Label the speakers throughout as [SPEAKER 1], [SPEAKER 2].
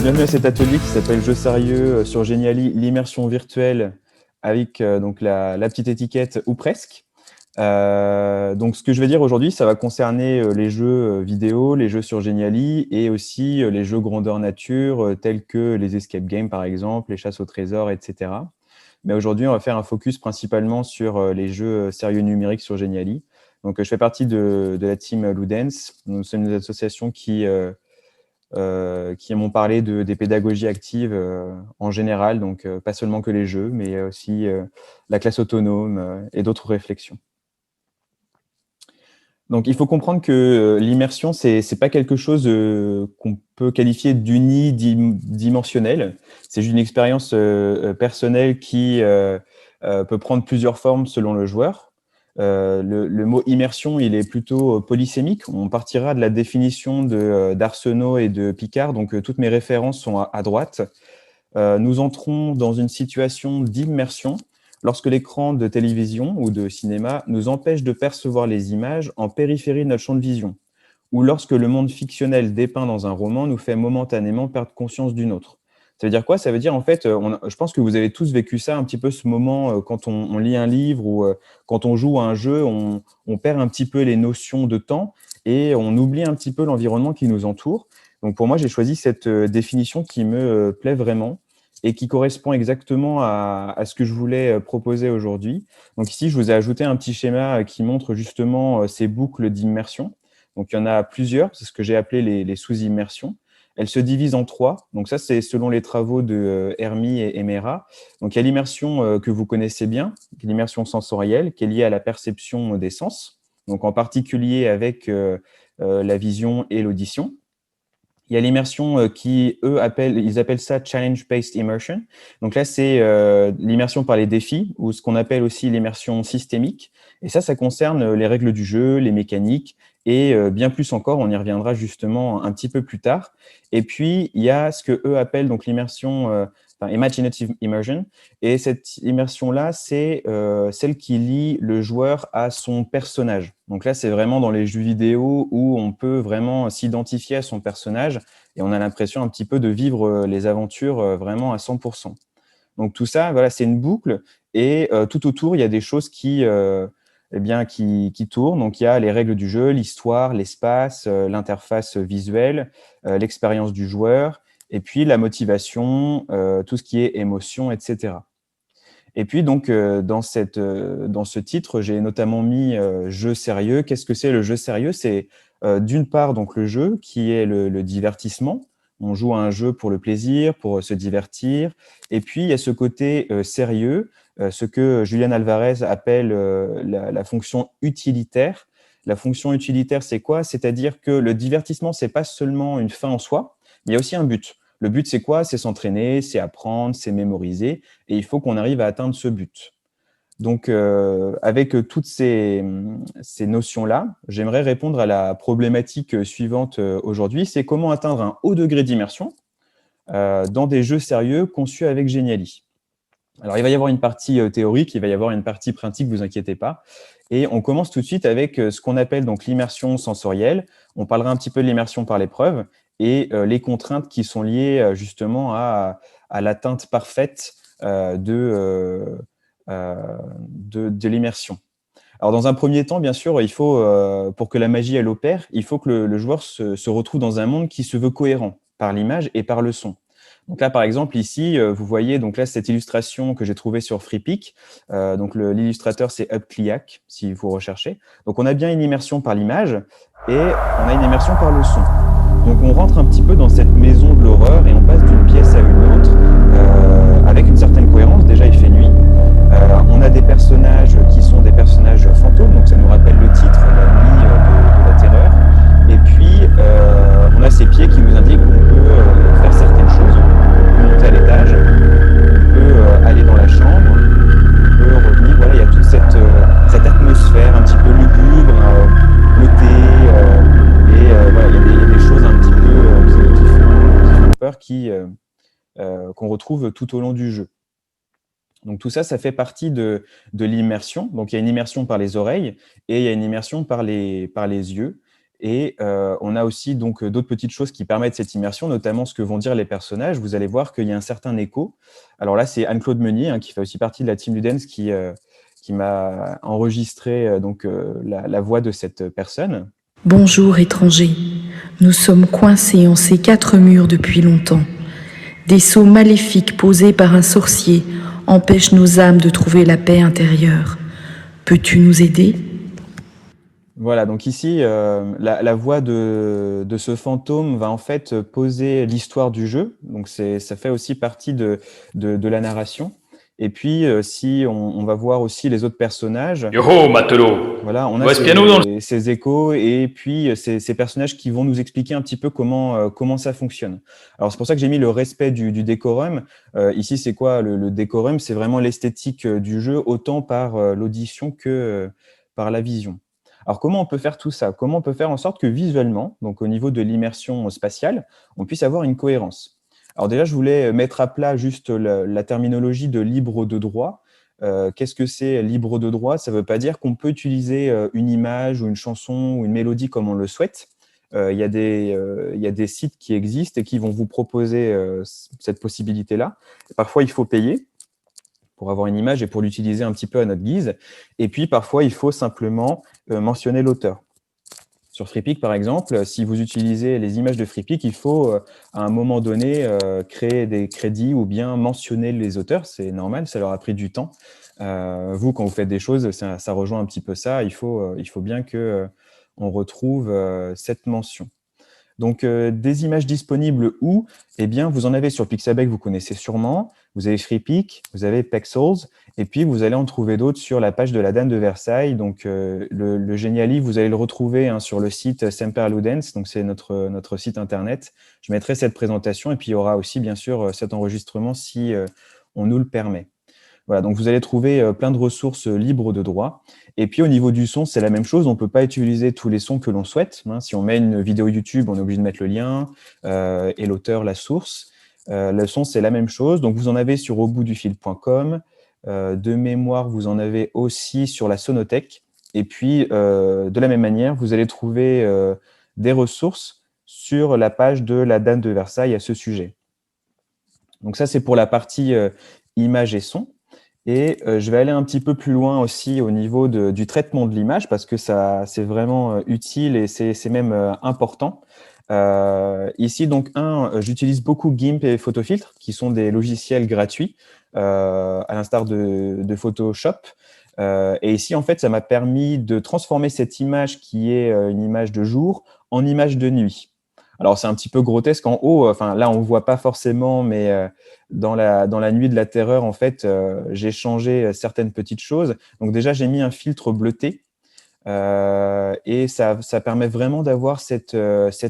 [SPEAKER 1] Bienvenue à cet atelier qui s'appelle Jeux sérieux sur Geniali, l'immersion virtuelle avec donc la petite étiquette ou presque. Donc ce que je vais dire aujourd'hui, ça va concerner les jeux vidéo, les jeux sur Geniali et aussi les jeux grandeur nature tels que les escape games par exemple, les chasses au trésor, etc. Mais aujourd'hui, on va faire un focus principalement sur les jeux sérieux numériques sur Geniali. Donc je fais partie de la team Ludens. Nous sommes une association qui m'ont parlé des pédagogies actives en général, donc pas seulement que les jeux, mais aussi la classe autonome et d'autres réflexions. Donc, il faut comprendre que l'immersion, c'est pas quelque chose qu'on peut qualifier d'unidimensionnel. C'est juste une expérience personnelle qui peut prendre plusieurs formes selon le joueur. Le mot immersion, il est plutôt polysémique. On partira de la définition d'Arsenault et de Picard, donc toutes mes références sont à droite. Nous entrons dans une situation d'immersion lorsque l'écran de télévision ou de cinéma nous empêche de percevoir les images en périphérie de notre champ de vision, ou lorsque le monde fictionnel dépeint dans un roman nous fait momentanément perdre conscience d'une autre. Ça veut dire quoi? Ça veut dire, en fait, je pense que vous avez tous vécu ça, un petit peu ce moment quand on lit un livre ou quand on joue à un jeu, on perd un petit peu les notions de temps et on oublie un petit peu l'environnement qui nous entoure. Donc pour moi, j'ai choisi cette définition qui me plaît vraiment et qui correspond exactement à ce que je voulais proposer aujourd'hui. Donc ici, je vous ai ajouté un petit schéma qui montre justement ces boucles d'immersion. Donc il y en a plusieurs, c'est ce que j'ai appelé les sous-immersions. Elles se divisent en trois. Donc ça, c'est selon les travaux de Hermy et Emera. Donc il y a l'immersion que vous connaissez bien, l'immersion sensorielle, qui est liée à la perception des sens, donc en particulier avec la vision et l'audition. Il y a l'immersion ils appellent ça challenge-based immersion. Donc là, c'est l'immersion par les défis, ou ce qu'on appelle aussi l'immersion systémique. Et ça concerne les règles du jeu, les mécaniques, et bien plus encore, on y reviendra justement un petit peu plus tard. Et puis, il y a ce que eux appellent donc l'immersion, imaginative immersion. Et cette immersion-là, c'est celle qui lie le joueur à son personnage. Donc là, c'est vraiment dans les jeux vidéo où on peut vraiment s'identifier à son personnage et on a l'impression un petit peu de vivre les aventures vraiment à 100%. Donc tout ça, voilà, c'est une boucle et tout autour, il y a des choses qui tournent. Donc il y a les règles du jeu, l'histoire, l'espace, l'interface visuelle, l'expérience du joueur, et puis la motivation, tout ce qui est émotion, etc. Et puis donc dans ce titre, j'ai notamment mis jeu sérieux. Qu'est-ce que c'est le jeu sérieux? C'est d'une part donc le jeu qui est le divertissement. On joue à un jeu pour le plaisir, pour se divertir. Et puis il y a ce côté sérieux, ce que Julian Alvarez appelle la fonction utilitaire. La fonction utilitaire, c'est quoi? C'est-à-dire que le divertissement, c'est pas seulement une fin en soi, mais il y a aussi un but. Le but, c'est quoi? C'est s'entraîner, c'est apprendre, c'est mémoriser, et il faut qu'on arrive à atteindre ce but. Donc, avec toutes ces notions-là, j'aimerais répondre à la problématique suivante aujourd'hui, c'est comment atteindre un haut degré d'immersion dans des jeux sérieux conçus avec Geniali. Alors, il va y avoir une partie théorique, il va y avoir une partie pratique, vous inquiétez pas. Et on commence tout de suite avec ce qu'on appelle donc l'immersion sensorielle. On parlera un petit peu de l'immersion par l'épreuve et les contraintes qui sont liées justement à l'atteinte parfaite de l'immersion. Alors, dans un premier temps, bien sûr, il faut, pour que la magie elle opère, il faut que le joueur se retrouve dans un monde qui se veut cohérent par l'image et par le son. Donc là, par exemple, ici, vous voyez donc là cette illustration que j'ai trouvée sur FreePic. Donc l'illustrateur, c'est UpCliac, si vous recherchez. Donc on a bien une immersion par l'image et on a une immersion par le son. Donc on rentre un petit peu dans cette maison de l'horreur et on passe d'une pièce à une autre avec une certaine cohérence. Déjà, il fait nuit. On a des personnages qui sont des personnages fantômes, donc ça nous rappelle le titre, La nuit de la terreur. Et puis, on a ces pieds qui nous indiquent qu'on peut faire certaines choses. On peut monter à l'étage, on peut aller dans la chambre, on peut revenir. Voilà, il y a toute cette atmosphère un petit peu lugubre, bleutée, et voilà, il y a des choses un petit peu qui font peur, qu'on retrouve tout au long du jeu. Donc tout ça, ça fait partie de l'immersion. Donc il y a une immersion par les oreilles et il y a une immersion par les yeux. Et on a aussi donc d'autres petites choses qui permettent cette immersion, notamment ce que vont dire les personnages. Vous allez voir qu'il y a un certain écho. Alors là, c'est Anne-Claude Meunier, qui fait aussi partie de la team Ludens, qui m'a enregistré la voix de cette personne.
[SPEAKER 2] Bonjour étrangers, nous sommes coincés en ces 4 murs depuis longtemps. Des sceaux maléfiques posés par un sorcier empêchent nos âmes de trouver la paix intérieure. Peux-tu nous aider ?
[SPEAKER 1] Voilà, donc ici, la voix de ce fantôme va en fait poser l'histoire du jeu. Donc ça fait aussi partie de la narration. Et puis, si on va voir aussi les autres personnages,
[SPEAKER 3] Yo-ho, matelot!
[SPEAKER 1] voilà, on
[SPEAKER 3] Je
[SPEAKER 1] a
[SPEAKER 3] vois ce piano dans
[SPEAKER 1] ces échos et puis ces personnages qui vont nous expliquer un petit peu comment ça fonctionne. Alors, c'est pour ça que j'ai mis le respect du décorum. Ici, c'est quoi le décorum? C'est vraiment l'esthétique du jeu, autant par l'audition que par la vision. Alors, comment on peut faire tout ça? Comment on peut faire en sorte que visuellement, donc au niveau de l'immersion spatiale, on puisse avoir une cohérence? Alors déjà, je voulais mettre à plat juste la terminologie de libre de droit. Qu'est-ce que c'est libre de droit? Ça ne veut pas dire qu'on peut utiliser une image ou une chanson ou une mélodie comme on le souhaite. Il y a des sites qui existent et qui vont vous proposer cette possibilité-là. Parfois, il faut payer pour avoir une image et pour l'utiliser un petit peu à notre guise. Et puis, parfois, il faut simplement mentionner l'auteur. Sur FreePic, par exemple, si vous utilisez les images de FreePic, il faut, à un moment donné, créer des crédits ou bien mentionner les auteurs. C'est normal, ça leur a pris du temps. Vous, quand vous faites des choses, ça rejoint un petit peu ça. Il faut bien qu'on retrouve cette mention. Donc, des images disponibles où? Eh bien, vous en avez sur Pixabay, vous connaissez sûrement. Vous avez FreePic, vous avez Pexels, et puis vous allez en trouver d'autres sur la page de la Dame de Versailles. Donc, le Geniali, vous allez le retrouver sur le site Semper Ludens, donc c'est notre site internet. Je mettrai cette présentation, et puis il y aura aussi, bien sûr, cet enregistrement si on nous le permet. Voilà, donc vous allez trouver plein de ressources libres de droit. Et puis au niveau du son, c'est la même chose. On ne peut pas utiliser tous les sons que l'on souhaite. Si on met une vidéo YouTube, on est obligé de mettre le lien et l'auteur, la source. Le son, c'est la même chose. Donc vous en avez sur auboutdufil.com. De mémoire, vous en avez aussi sur la Sonothèque. Et puis, de la même manière, vous allez trouver des ressources sur la page de la Dame de Versailles à ce sujet. Donc ça, c'est pour la partie image et son. Et je vais aller un petit peu plus loin aussi au niveau du traitement de l'image parce que ça, c'est vraiment utile et c'est même important. Ici, donc, j'utilise beaucoup GIMP et Photofiltre, qui sont des logiciels gratuits, à l'instar de Photoshop. Et ici, en fait, ça m'a permis de transformer cette image qui est une image de jour en image de nuit. Alors, c'est un petit peu grotesque en haut. Enfin, là, on ne voit pas forcément, mais dans la nuit de la terreur, en fait, j'ai changé certaines petites choses. Donc, déjà, j'ai mis un filtre bleuté. Et ça permet vraiment d'avoir cette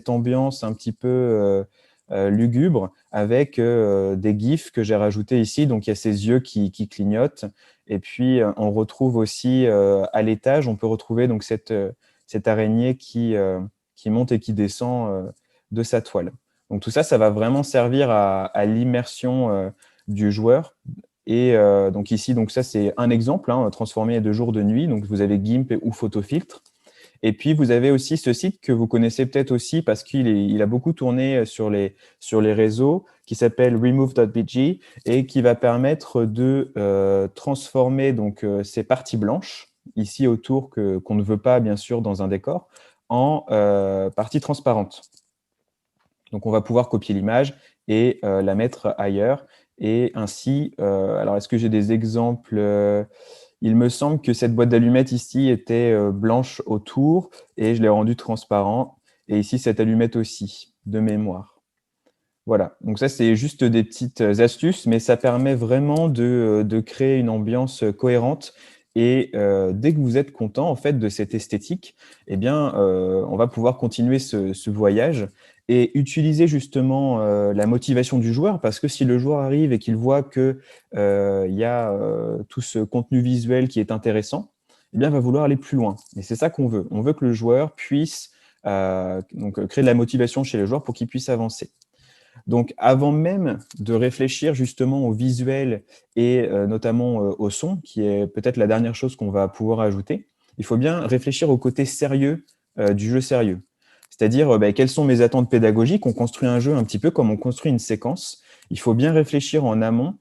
[SPEAKER 1] ambiance un petit peu lugubre avec des gifs que j'ai rajoutés ici. Donc, il y a ces yeux qui clignotent. Et puis, on retrouve aussi à l'étage, on peut retrouver donc cette araignée qui monte et qui descend de sa toile. Donc, tout ça, ça va vraiment servir à l'immersion du joueur. Et donc ici, donc ça c'est un exemple, transformé de jour de nuit. Donc vous avez GIMP ou Photofiltre. Et puis vous avez aussi ce site que vous connaissez peut-être aussi parce qu'il a beaucoup tourné sur les réseaux, qui s'appelle remove.bg et qui va permettre de transformer donc ces parties blanches ici autour qu'on ne veut pas bien sûr dans un décor en parties transparentes. Donc on va pouvoir copier l'image et la mettre ailleurs. Et ainsi, alors est-ce que j'ai des exemples? Il me semble que cette boîte d'allumettes ici était blanche autour et je l'ai rendue transparent. Et ici, cette allumette aussi, de mémoire. Voilà, donc ça, c'est juste des petites astuces, mais ça permet vraiment de créer une ambiance cohérente. Et dès que vous êtes content en fait de cette esthétique, eh bien, on va pouvoir continuer ce voyage et utiliser justement la motivation du joueur, parce que si le joueur arrive et qu'il voit que il y a tout ce contenu visuel qui est intéressant, eh bien, il va vouloir aller plus loin. Et c'est ça qu'on veut. On veut que le joueur puisse donc créer de la motivation chez les joueurs pour qu'ils puissent avancer. Donc, avant même de réfléchir justement au visuel et notamment au son, qui est peut-être la dernière chose qu'on va pouvoir ajouter, il faut bien réfléchir au côté sérieux du jeu sérieux. C'est-à-dire, quelles sont mes attentes pédagogiques? On construit un jeu un petit peu comme on construit une séquence. Il faut bien réfléchir en amont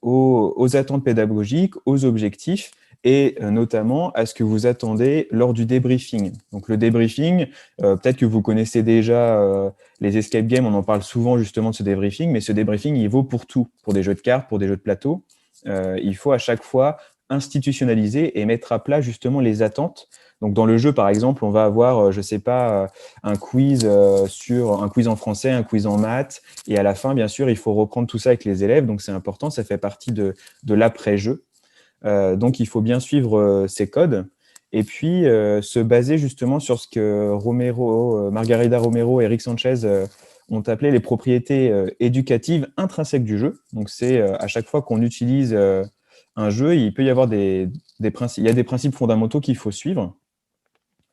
[SPEAKER 1] aux attentes pédagogiques, aux objectifs et notamment à ce que vous attendez lors du débriefing. Donc le débriefing, peut-être que vous connaissez déjà les escape games, on en parle souvent justement de ce débriefing, mais ce débriefing, il vaut pour tout, pour des jeux de cartes, pour des jeux de plateau. Il faut à chaque fois institutionnaliser et mettre à plat justement les attentes. Donc dans le jeu, par exemple, on va avoir, je ne sais pas, un quiz un quiz en français, un quiz en maths, et à la fin, bien sûr, il faut reprendre tout ça avec les élèves, donc c'est important, ça fait partie de l'après-jeu. Donc il faut bien suivre ces codes, et puis se baser justement sur ce que Margarida Romero et Eric Sanchez ont appelé les propriétés éducatives intrinsèques du jeu. Donc c'est à chaque fois qu'on utilise un jeu, il peut y avoir des principes, il y a des principes fondamentaux qu'il faut suivre.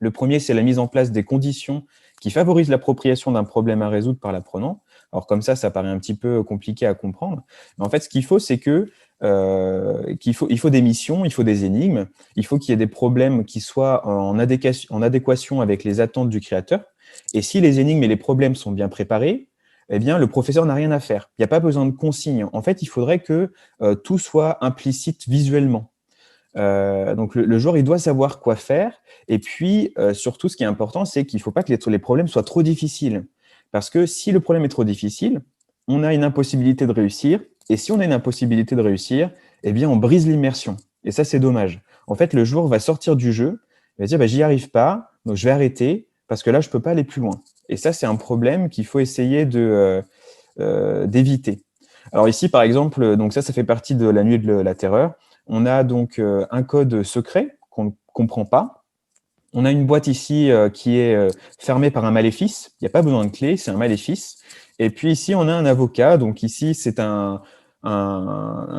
[SPEAKER 1] Le premier, c'est la mise en place des conditions qui favorisent l'appropriation d'un problème à résoudre par l'apprenant. Alors comme ça paraît un petit peu compliqué à comprendre. Mais en fait, ce qu'il faut, c'est qu'il faut des missions, il faut des énigmes, il faut qu'il y ait des problèmes qui soient en adéquation avec les attentes du créateur. Et si les énigmes et les problèmes sont bien préparés, eh bien, le professeur n'a rien à faire. Il n'y a pas besoin de consignes. En fait, il faudrait que tout soit implicite visuellement. Donc le joueur, il doit savoir quoi faire. Et puis, surtout, ce qui est important, c'est qu'il ne faut pas que les problèmes soient trop difficiles. Parce que si le problème est trop difficile, on a une impossibilité de réussir. Et si on a une impossibilité de réussir, eh bien, on brise l'immersion. Et ça, c'est dommage. En fait, le joueur va sortir du jeu, il va dire, j'y arrive pas, donc je vais arrêter, parce que là, je ne peux pas aller plus loin. Et ça, c'est un problème qu'il faut essayer d'éviter. Alors ici, par exemple, donc ça fait partie de la nuit de la terreur. On a donc un code secret qu'on ne comprend pas. On a une boîte ici qui est fermée par un maléfice. Il n'y a pas besoin de clé, c'est un maléfice. Et puis ici, on a un avocat. Donc ici, c'est un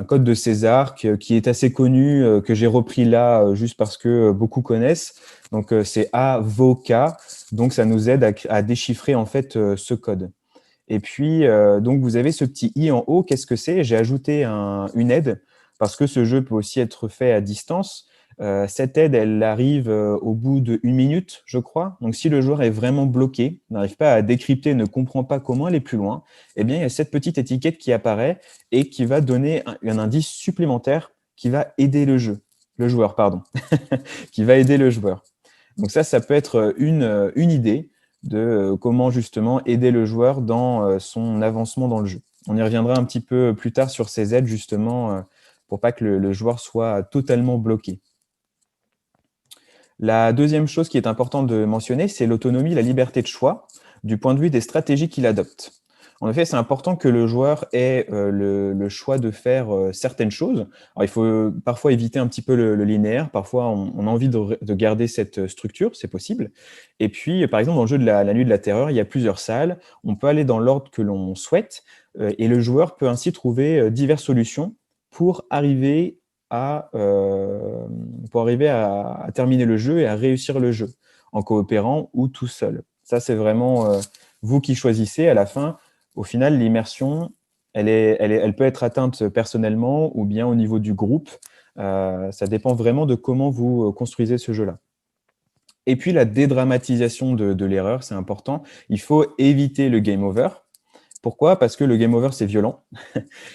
[SPEAKER 1] code de César qui est assez connu, que j'ai repris là juste parce que beaucoup connaissent. Donc c'est avocat. Donc ça nous aide à déchiffrer en fait ce code. Et puis, donc, vous avez ce petit i en haut. Qu'est-ce que c'est? J'ai ajouté une aide parce que ce jeu peut aussi être fait à distance. Cette aide, elle arrive au bout d'1 minute, je crois. Donc, si le joueur est vraiment bloqué, n'arrive pas à décrypter, ne comprend pas comment aller plus loin, eh bien, il y a cette petite étiquette qui apparaît et qui va donner un indice supplémentaire qui va aider le joueur, pardon, qui va aider le joueur. Donc ça peut être une idée de comment justement aider le joueur dans son avancement dans le jeu. On y reviendra un petit peu plus tard sur ces aides justement pour pas que le joueur soit totalement bloqué. La deuxième chose qui est importante de mentionner, c'est l'autonomie, la liberté de choix du point de vue des stratégies qu'il adopte. En effet, c'est important que le joueur ait le choix de faire certaines choses. Alors, il faut parfois éviter un petit peu le linéaire. Parfois, on a envie de garder cette structure, c'est possible. Et puis, par exemple, dans le jeu de la Nuit de la Terreur, il y a plusieurs salles. On peut aller dans l'ordre que l'on souhaite. Et le joueur peut ainsi trouver diverses solutions pour arriver à terminer le jeu et à réussir le jeu, en coopérant ou tout seul. Ça, c'est vraiment vous qui choisissez à la fin. Au final, l'immersion, elle peut être atteinte personnellement ou bien au niveau du groupe. Ça dépend vraiment de comment vous construisez ce jeu-là. Et puis, la dédramatisation de l'erreur, c'est important. Il faut éviter le game over. Pourquoi? Parce que le game over, c'est violent.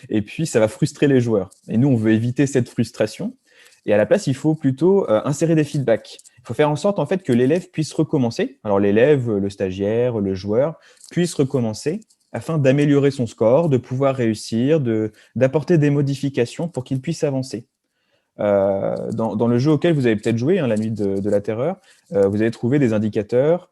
[SPEAKER 1] Et puis, ça va frustrer les joueurs. Et nous, on veut éviter cette frustration. Et à la place, il faut plutôt insérer des feedbacks. Il faut faire en sorte en fait, que l'élève puisse recommencer. Alors, l'élève, le stagiaire, le joueur, puisse recommencer afin d'améliorer son score, de pouvoir réussir, d'apporter des modifications pour qu'il puisse avancer. Dans le jeu auquel vous avez peut-être joué, La Nuit de la Terreur, vous avez trouvé des indicateurs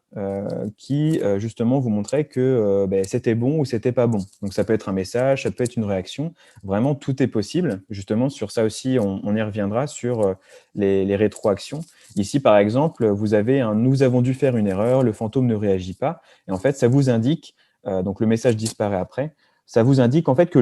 [SPEAKER 1] qui, justement, vous montraient que c'était bon ou c'était pas bon. Donc, ça peut être un message, ça peut être une réaction. Vraiment, tout est possible. Justement, sur ça aussi, on y reviendra sur les rétroactions. Ici, par exemple, vous avez un « nous avons dû faire une erreur, le fantôme ne réagit pas ». Et en fait, ça vous indique, donc le message disparaît après, ça vous indique en fait que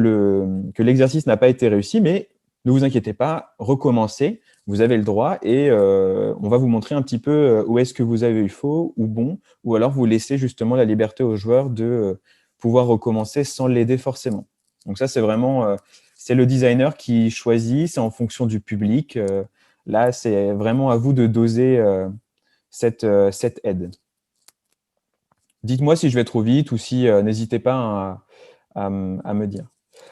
[SPEAKER 1] l'exercice n'a pas été réussi, mais ne vous inquiétez pas, recommencez, vous avez le droit et on va vous montrer un petit peu où est-ce que vous avez eu faux ou bon, ou alors vous laissez justement la liberté aux joueurs de pouvoir recommencer sans l'aider forcément. Donc ça, c'est vraiment, c'est le designer qui choisit, c'est en fonction du public. Là, c'est vraiment à vous de doser cette aide. Dites-moi si je vais trop vite ou si n'hésitez pas à me dire.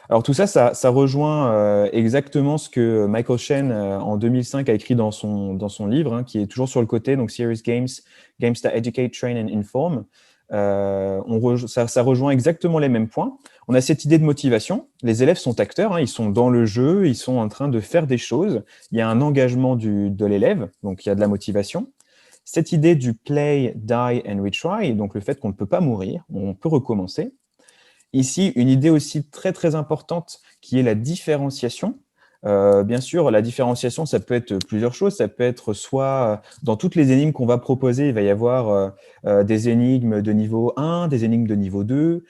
[SPEAKER 1] Alors tout ça, ça rejoint exactement ce que Michael Shen en 2005 a écrit dans son livre, hein, qui est toujours sur le côté, donc Serious Games, Games that Educate, Train and Inform. Ça rejoint exactement les mêmes points. On a cette idée de motivation. Les élèves sont acteurs, hein, ils sont dans le jeu, ils sont en train de faire des choses. Il y a un engagement de l'élève, donc il y a de la motivation. Cette idée du play, die and retry, donc le fait qu'on ne peut pas mourir, on peut recommencer. Ici, une idée aussi très très importante qui est la différenciation. Bien sûr, la différenciation, ça peut être plusieurs choses. Ça peut être soit dans toutes les énigmes qu'on va proposer, il va y avoir des énigmes de niveau 1, des énigmes de niveau 2.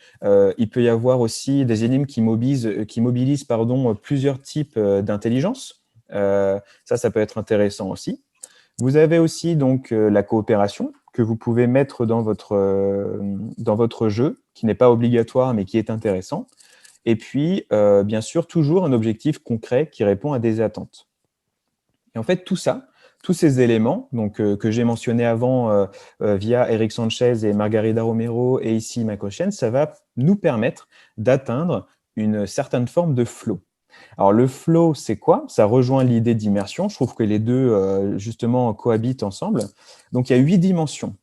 [SPEAKER 1] Il peut y avoir aussi des énigmes qui mobilisent plusieurs types d'intelligence. Ça peut être intéressant aussi. Vous avez aussi donc la coopération que vous pouvez mettre dans votre jeu, qui n'est pas obligatoire mais qui est intéressant. Et puis, bien sûr, toujours un objectif concret qui répond à des attentes. Et en fait, tout ça, tous ces éléments donc, que j'ai mentionnés avant via Eric Sanchez et Margarida Romero et ici Michael Shen, ça va nous permettre d'atteindre une certaine forme de flow. Alors, le flow, c'est quoi? Ça rejoint l'idée d'immersion. Je trouve que les deux, justement, cohabitent ensemble. Donc, il y a 8 dimensions.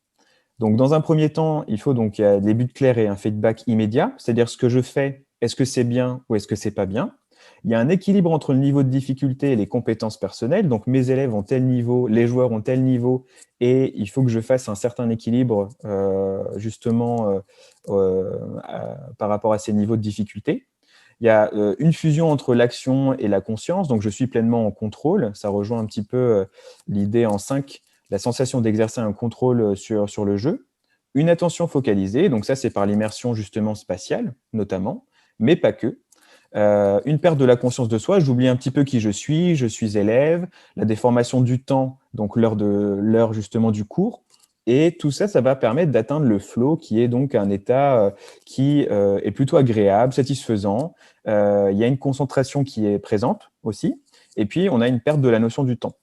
[SPEAKER 1] Donc, dans un premier temps, il y a des buts clairs et un feedback immédiat, c'est-à-dire ce que je fais, est-ce que c'est bien ou est-ce que c'est pas bien? Il y a un équilibre entre le niveau de difficulté et les compétences personnelles. Donc, mes élèves ont tel niveau, les joueurs ont tel niveau, et il faut que je fasse un certain équilibre, par rapport à ces niveaux de difficulté. Il y a une fusion entre l'action et la conscience, donc je suis pleinement en contrôle. Ça rejoint un petit peu l'idée en 5, la sensation d'exercer un contrôle sur le jeu. Une attention focalisée, donc ça c'est par l'immersion justement spatiale, notamment, mais pas que. Une perte de la conscience de soi, j'oublie un petit peu qui je suis élève, la déformation du temps, donc l'heure justement du cours, et tout ça, ça va permettre d'atteindre le flow, qui est donc un état qui est plutôt agréable, satisfaisant. Il y a une concentration qui est présente aussi, et puis on a une perte de la notion du temps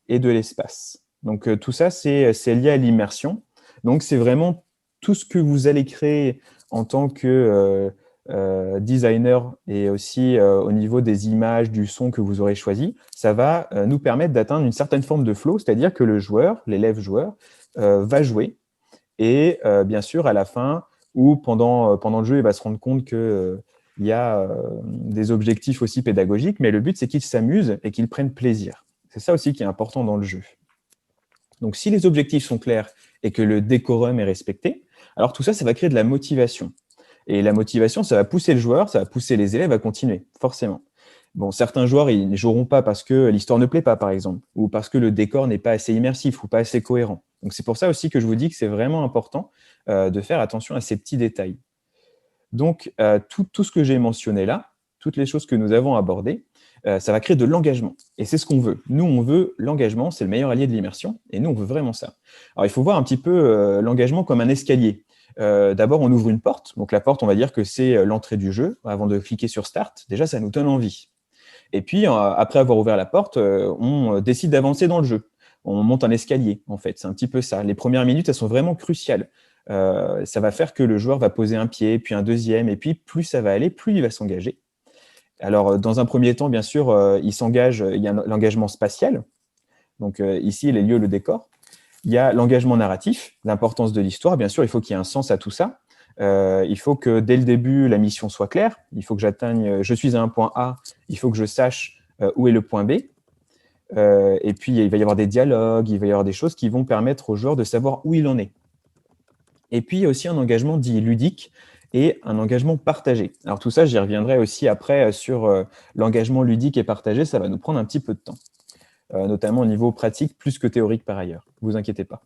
[SPEAKER 1] et de l'espace. Donc tout ça, c'est lié à l'immersion. Donc c'est vraiment tout ce que vous allez créer en tant que designer et aussi au niveau des images, du son que vous aurez choisi, ça va nous permettre d'atteindre une certaine forme de flow, c'est-à-dire que le joueur, l'élève joueur, va jouer et bien sûr à la fin ou pendant le jeu, il va se rendre compte que il y a des objectifs aussi pédagogiques, mais le but c'est qu'il s'amuse et qu'il prenne plaisir. C'est ça aussi qui est important dans le jeu. Donc si les objectifs sont clairs et que le décorum est respecté, alors tout ça, ça va créer de la motivation. Et la motivation, ça va pousser le joueur, ça va pousser les élèves à continuer, forcément. Bon, certains joueurs, ils ne joueront pas parce que l'histoire ne plaît pas, par exemple, ou parce que le décor n'est pas assez immersif ou pas assez cohérent. Donc c'est pour ça aussi que je vous dis que c'est vraiment important de faire attention à ces petits détails. Donc tout ce que j'ai mentionné là, toutes les choses que nous avons abordées, ça va créer de l'engagement. Et c'est ce qu'on veut. Nous, on veut l'engagement, c'est le meilleur allié de l'immersion, et nous, on veut vraiment ça. Alors il faut voir un petit peu l'engagement comme un escalier. D'abord, on ouvre une porte. Donc la porte, on va dire que c'est l'entrée du jeu. Avant de cliquer sur Start, déjà, ça nous donne envie. Et puis, après avoir ouvert la porte, on décide d'avancer dans le jeu. On monte un escalier, en fait. C'est un petit peu ça. Les premières minutes, elles sont vraiment cruciales. Ça va faire que le joueur va poser un pied, puis un deuxième, et puis plus ça va aller, plus il va s'engager. Alors, dans un premier temps, bien sûr, il s'engage, il y a l'engagement spatial. Donc ici, les lieux, le décor. Il y a l'engagement narratif, l'importance de l'histoire. Bien sûr, il faut qu'il y ait un sens à tout ça. Il faut que dès le début, la mission soit claire. Il faut que je suis à un point A, il faut que je sache où est le point B. Et puis, il va y avoir des dialogues, il va y avoir des choses qui vont permettre au joueur de savoir où il en est. Et puis, il y a aussi un engagement dit ludique et un engagement partagé. Alors tout ça, j'y reviendrai aussi après sur l'engagement ludique et partagé. Ça va nous prendre un petit peu de temps. Notamment au niveau pratique, plus que théorique par ailleurs. Ne vous inquiétez pas.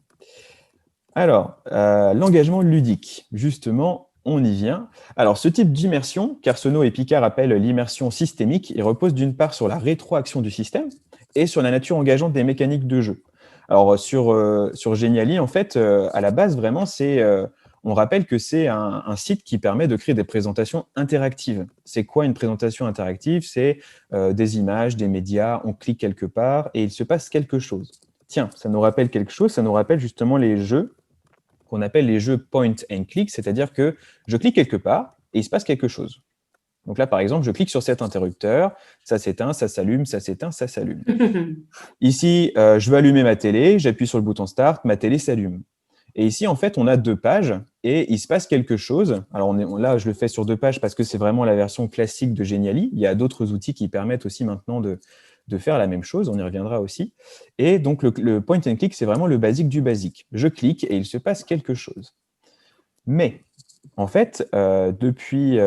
[SPEAKER 1] Alors, l'engagement ludique, justement, on y vient. Alors, ce type d'immersion, qu'Arsenault et Picard appellent l'immersion systémique, il repose d'une part sur la rétroaction du système et sur la nature engageante des mécaniques de jeu. Alors, sur Geniali, en fait, à la base, vraiment, on rappelle que c'est un site qui permet de créer des présentations interactives. C'est quoi une présentation interactive? C'est des images, des médias, on clique quelque part et il se passe quelque chose. Tiens, ça nous rappelle quelque chose, ça nous rappelle justement les jeux qu'on appelle les jeux point and click, c'est-à-dire que je clique quelque part et il se passe quelque chose. Donc là, par exemple, je clique sur cet interrupteur, ça s'éteint, ça s'allume, ça s'éteint, ça s'allume. Ici, je veux allumer ma télé, j'appuie sur le bouton Start, ma télé s'allume. Et ici, en fait, on a 2 pages et il se passe quelque chose. Alors là, je le fais sur 2 pages parce que c'est vraiment la version classique de Geniali. Il y a d'autres outils qui permettent aussi maintenant de faire la même chose, on y reviendra aussi. Et donc, le point and click, c'est vraiment le basique du basique. Je clique et il se passe quelque chose. Mais, en fait, depuis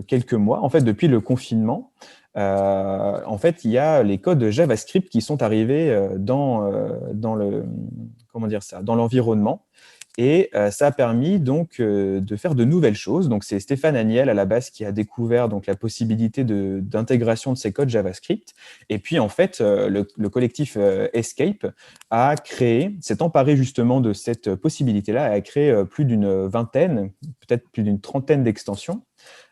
[SPEAKER 1] quelques mois, en fait, depuis le confinement, en fait, il y a les codes JavaScript qui sont arrivés dans l'environnement. Et ça a permis donc de faire de nouvelles choses. Donc, c'est Stéphane Agnel à la base qui a découvert donc la possibilité d'intégration de ces codes JavaScript. Et puis, en fait, le collectif Escape s'est emparé justement de cette possibilité-là, a créé plus d'une vingtaine, peut-être plus d'une trentaine d'extensions.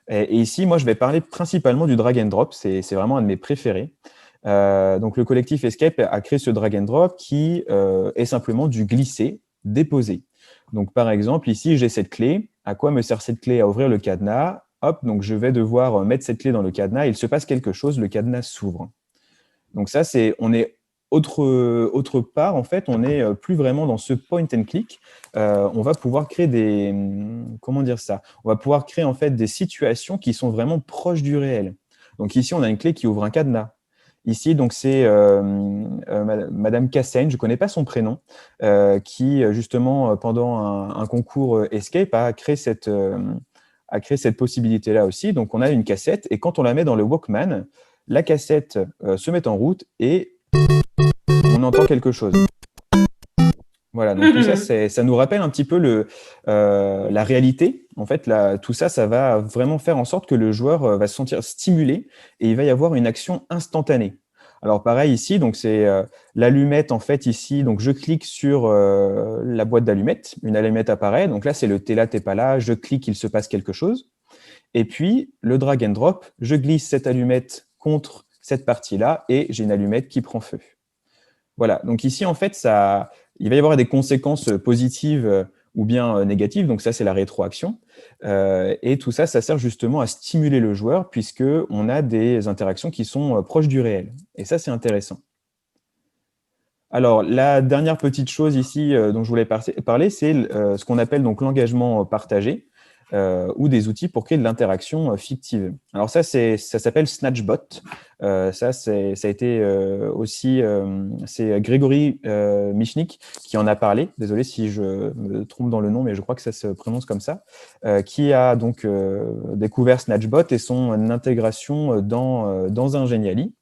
[SPEAKER 1] Et ici, moi, je vais parler principalement du drag and drop. C'est vraiment un de mes préférés. Donc, le collectif Escape a créé ce drag and drop qui est simplement du glisser, déposer. Donc, par exemple, ici, j'ai cette clé. À quoi me sert cette clé? À ouvrir le cadenas. Hop, donc je vais devoir mettre cette clé dans le cadenas. Il se passe quelque chose, le cadenas s'ouvre. Donc ça, on est autre part, en fait, on n'est plus vraiment dans ce point and click. On va pouvoir créer comment dire ça? On va pouvoir créer en fait des situations qui sont vraiment proches du réel. Donc ici, on a une clé qui ouvre un cadenas. Ici, donc c'est Madame Cassaigne, je ne connais pas son prénom, qui justement pendant un concours Escape a créé cette possibilité-là aussi. Donc on a une cassette et quand on la met dans le Walkman, la cassette se met en route et on entend quelque chose. Voilà, donc tout ça, ça nous rappelle un petit peu la réalité. En fait, tout ça, ça va vraiment faire en sorte que le joueur va se sentir stimulé et il va y avoir une action instantanée. Alors pareil ici, donc c'est l'allumette en fait ici. Donc je clique sur la boîte d'allumettes, une allumette apparaît. Donc là, c'est le t'es là, t'es pas là. Je clique, il se passe quelque chose. Et puis le drag and drop, je glisse cette allumette contre cette partie-là et j'ai une allumette qui prend feu. Voilà, donc ici, en fait, il va y avoir des conséquences positives ou bien négatives, donc ça, c'est la rétroaction. Et tout ça, ça sert justement à stimuler le joueur puisqu'on a des interactions qui sont proches du réel. Et ça, c'est intéressant. Alors, la dernière petite chose ici dont je voulais parler, c'est ce qu'on appelle donc l'engagement partagé. Ou des outils pour créer de l'interaction fictive. Alors ça s'appelle Snatchbot. Ça a été aussi, c'est Grégory Michnik qui en a parlé. Désolé si je me trompe dans le nom, mais je crois que ça se prononce comme ça. Qui a donc découvert Snatchbot et son intégration dans un Geniali.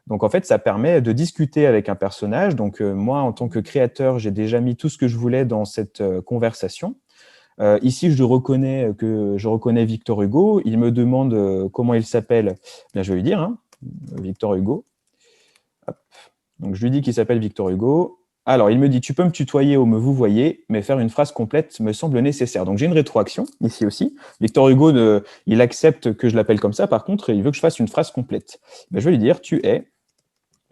[SPEAKER 1] Donc, en fait, ça permet de discuter avec un personnage. Donc, moi, en tant que créateur, j'ai déjà mis tout ce que je voulais dans cette conversation. Ici, je reconnais Victor Hugo. Il me demande comment il s'appelle. Bien, je vais lui dire, hein, Victor Hugo. Hop. Donc, je lui dis qu'il s'appelle Victor Hugo. Alors, il me dit, tu peux me tutoyer ou me vouvoyer, mais faire une phrase complète me semble nécessaire. Donc, j'ai une rétroaction ici aussi. Victor Hugo, il accepte que je l'appelle comme ça. Par contre, il veut que je fasse une phrase complète. Ben, je vais lui dire, tu es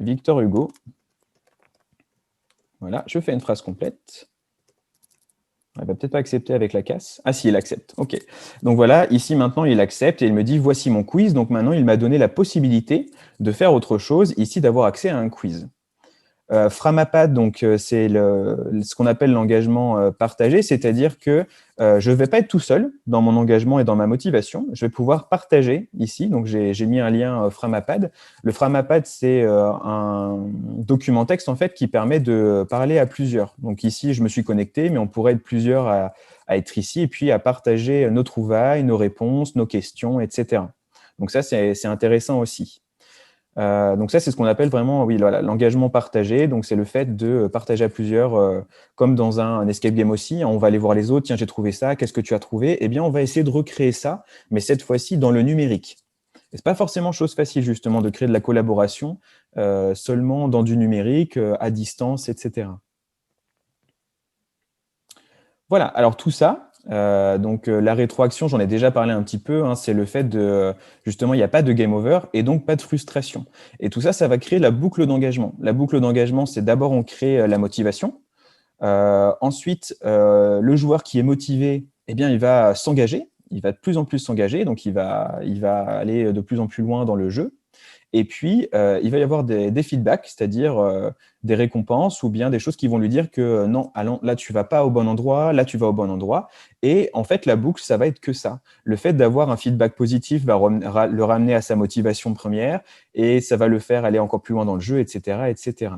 [SPEAKER 1] Victor Hugo. Voilà, je fais une phrase complète. Il ne va peut-être pas accepter avec la casse. Ah si, il accepte. OK. Donc voilà, ici maintenant, il accepte et il me dit, voici mon quiz. Donc maintenant, il m'a donné la possibilité de faire autre chose, ici d'avoir accès à un quiz. Framapad, donc c'est ce qu'on appelle l'engagement partagé, c'est-à-dire que je ne vais pas être tout seul dans mon engagement et dans ma motivation. Je vais pouvoir partager ici. Donc j'ai mis un lien Framapad. Le Framapad, c'est un document texte en fait qui permet de parler à plusieurs. Donc ici, je me suis connecté, mais on pourrait être plusieurs à être ici et puis à partager nos trouvailles, nos réponses, nos questions, etc. Donc ça, c'est intéressant aussi. Donc ça, c'est ce qu'on appelle vraiment l'engagement partagé. Donc c'est le fait de partager à plusieurs, comme dans un escape game aussi. On va aller voir les autres. Tiens, j'ai trouvé ça. Qu'est-ce que tu as trouvé? Eh bien, on va essayer de recréer ça, mais cette fois-ci dans le numérique. Et c'est pas forcément chose facile justement de créer de la collaboration seulement dans du numérique, à distance, etc. Voilà. Alors tout ça. Donc la rétroaction, j'en ai déjà parlé un petit peu, hein, c'est le fait de, justement, il n'y a pas de game over et donc pas de frustration. Et tout ça, ça va créer la boucle d'engagement. La boucle d'engagement, c'est d'abord on crée la motivation. Ensuite, le joueur qui est motivé, eh bien, il va s'engager, il va de plus en plus s'engager, donc il va aller de plus en plus loin dans le jeu. Et puis, il va y avoir des feedbacks, c'est-à-dire des récompenses ou bien des choses qui vont lui dire que non, allons, là, tu vas pas au bon endroit, là, tu vas au bon endroit. Et en fait, la boucle, ça va être que ça. Le fait d'avoir un feedback positif va le ramener à sa motivation première et ça va le faire aller encore plus loin dans le jeu, etc., etc.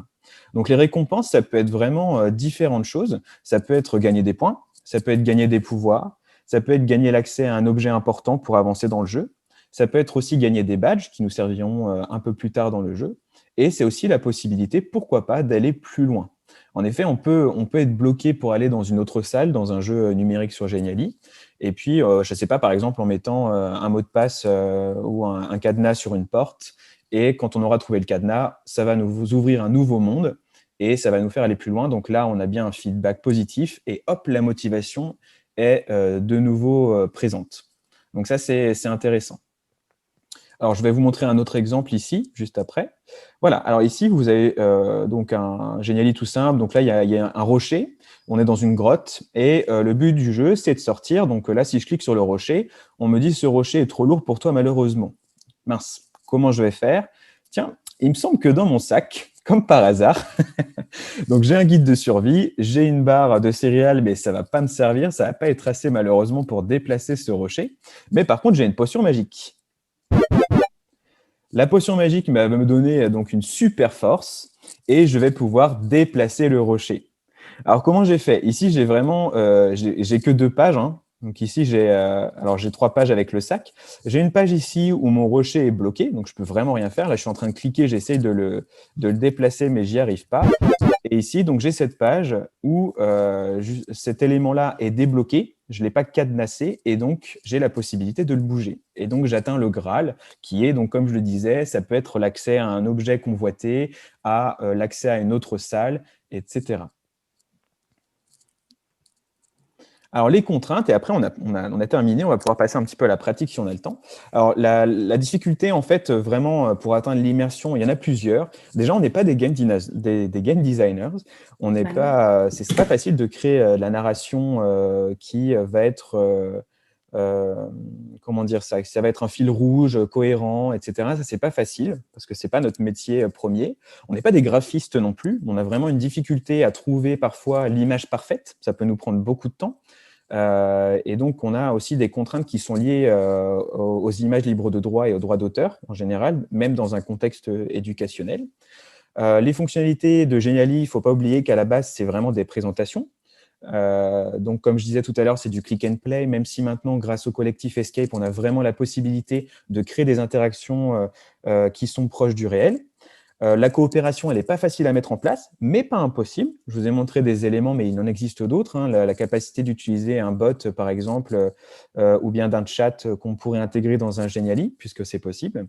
[SPEAKER 1] Donc, les récompenses, ça peut être vraiment différentes choses. Ça peut être gagner des points, ça peut être gagner des pouvoirs, ça peut être gagner l'accès à un objet important pour avancer dans le jeu. Ça peut être aussi gagner des badges qui nous serviront un peu plus tard dans le jeu. Et c'est aussi la possibilité, pourquoi pas, d'aller plus loin. En effet, on peut être bloqué pour aller dans une autre salle, dans un jeu numérique sur Geniali. Et puis, je ne sais pas, par exemple, en mettant un mot de passe ou un cadenas sur une porte. Et quand on aura trouvé le cadenas, ça va nous ouvrir un nouveau monde et ça va nous faire aller plus loin. Donc là, on a bien un feedback positif et hop, la motivation est de nouveau présente. Donc ça, c'est intéressant. Alors, je vais vous montrer un autre exemple ici, juste après. Voilà, alors ici, vous avez donc un Geniali tout simple. Donc là, il y a un rocher, on est dans une grotte, et le but du jeu, c'est de sortir. Donc là, si je clique sur le rocher, on me dit « ce rocher est trop lourd pour toi, malheureusement ». Mince, comment je vais faire? Tiens, il me semble que dans mon sac, comme par hasard, donc j'ai un guide de survie, j'ai une barre de céréales, mais ça ne va pas me servir, ça ne va pas être assez malheureusement pour déplacer ce rocher. Mais par contre, j'ai une potion magique. La potion magique va me donner donc une super force et je vais pouvoir déplacer le rocher. Alors, comment j'ai fait? Ici, j'ai vraiment, j'ai que 2 pages, hein. Donc ici, j'ai 3 pages avec le sac. J'ai une page ici où mon rocher est bloqué, donc je peux vraiment rien faire. Là, je suis en train de cliquer, j'essaye de le déplacer, mais j'y arrive pas. Et ici, donc j'ai cette page où cet élément-là est débloqué, je ne l'ai pas cadenassé, et donc j'ai la possibilité de le bouger. Et donc j'atteins le Graal, qui est, donc comme je le disais, ça peut être l'accès à un objet convoité, à l'accès à une autre salle, etc. Alors, les contraintes, et après, on a terminé, on va pouvoir passer un petit peu à la pratique si on a le temps. Alors, la difficulté, en fait, vraiment, pour atteindre l'immersion, il y en a plusieurs. Déjà, on n'est pas des game designers. On n'est pas, c'est pas facile de créer la narration qui va être, comment dire ça, va être un fil rouge, cohérent, etc. Ça, c'est pas facile, parce que c'est pas notre métier premier. On n'est pas des graphistes non plus. On a vraiment une difficulté à trouver parfois l'image parfaite. Ça peut nous prendre beaucoup de temps. Et donc, on a aussi des contraintes qui sont liées aux images libres de droit et aux droits d'auteur, en général, même dans un contexte éducationnel. Les fonctionnalités de Geniali, il ne faut pas oublier qu'à la base, c'est vraiment des présentations. Donc, comme je disais tout à l'heure, c'est du click and play, même si maintenant, grâce au collectif Escape, on a vraiment la possibilité de créer des interactions qui sont proches du réel. La coopération, elle n'est pas facile à mettre en place, mais pas impossible. Je vous ai montré des éléments, mais il en existe d'autres, hein. La capacité d'utiliser un bot, par exemple, ou bien d'un chat qu'on pourrait intégrer dans un Geniali, puisque c'est possible.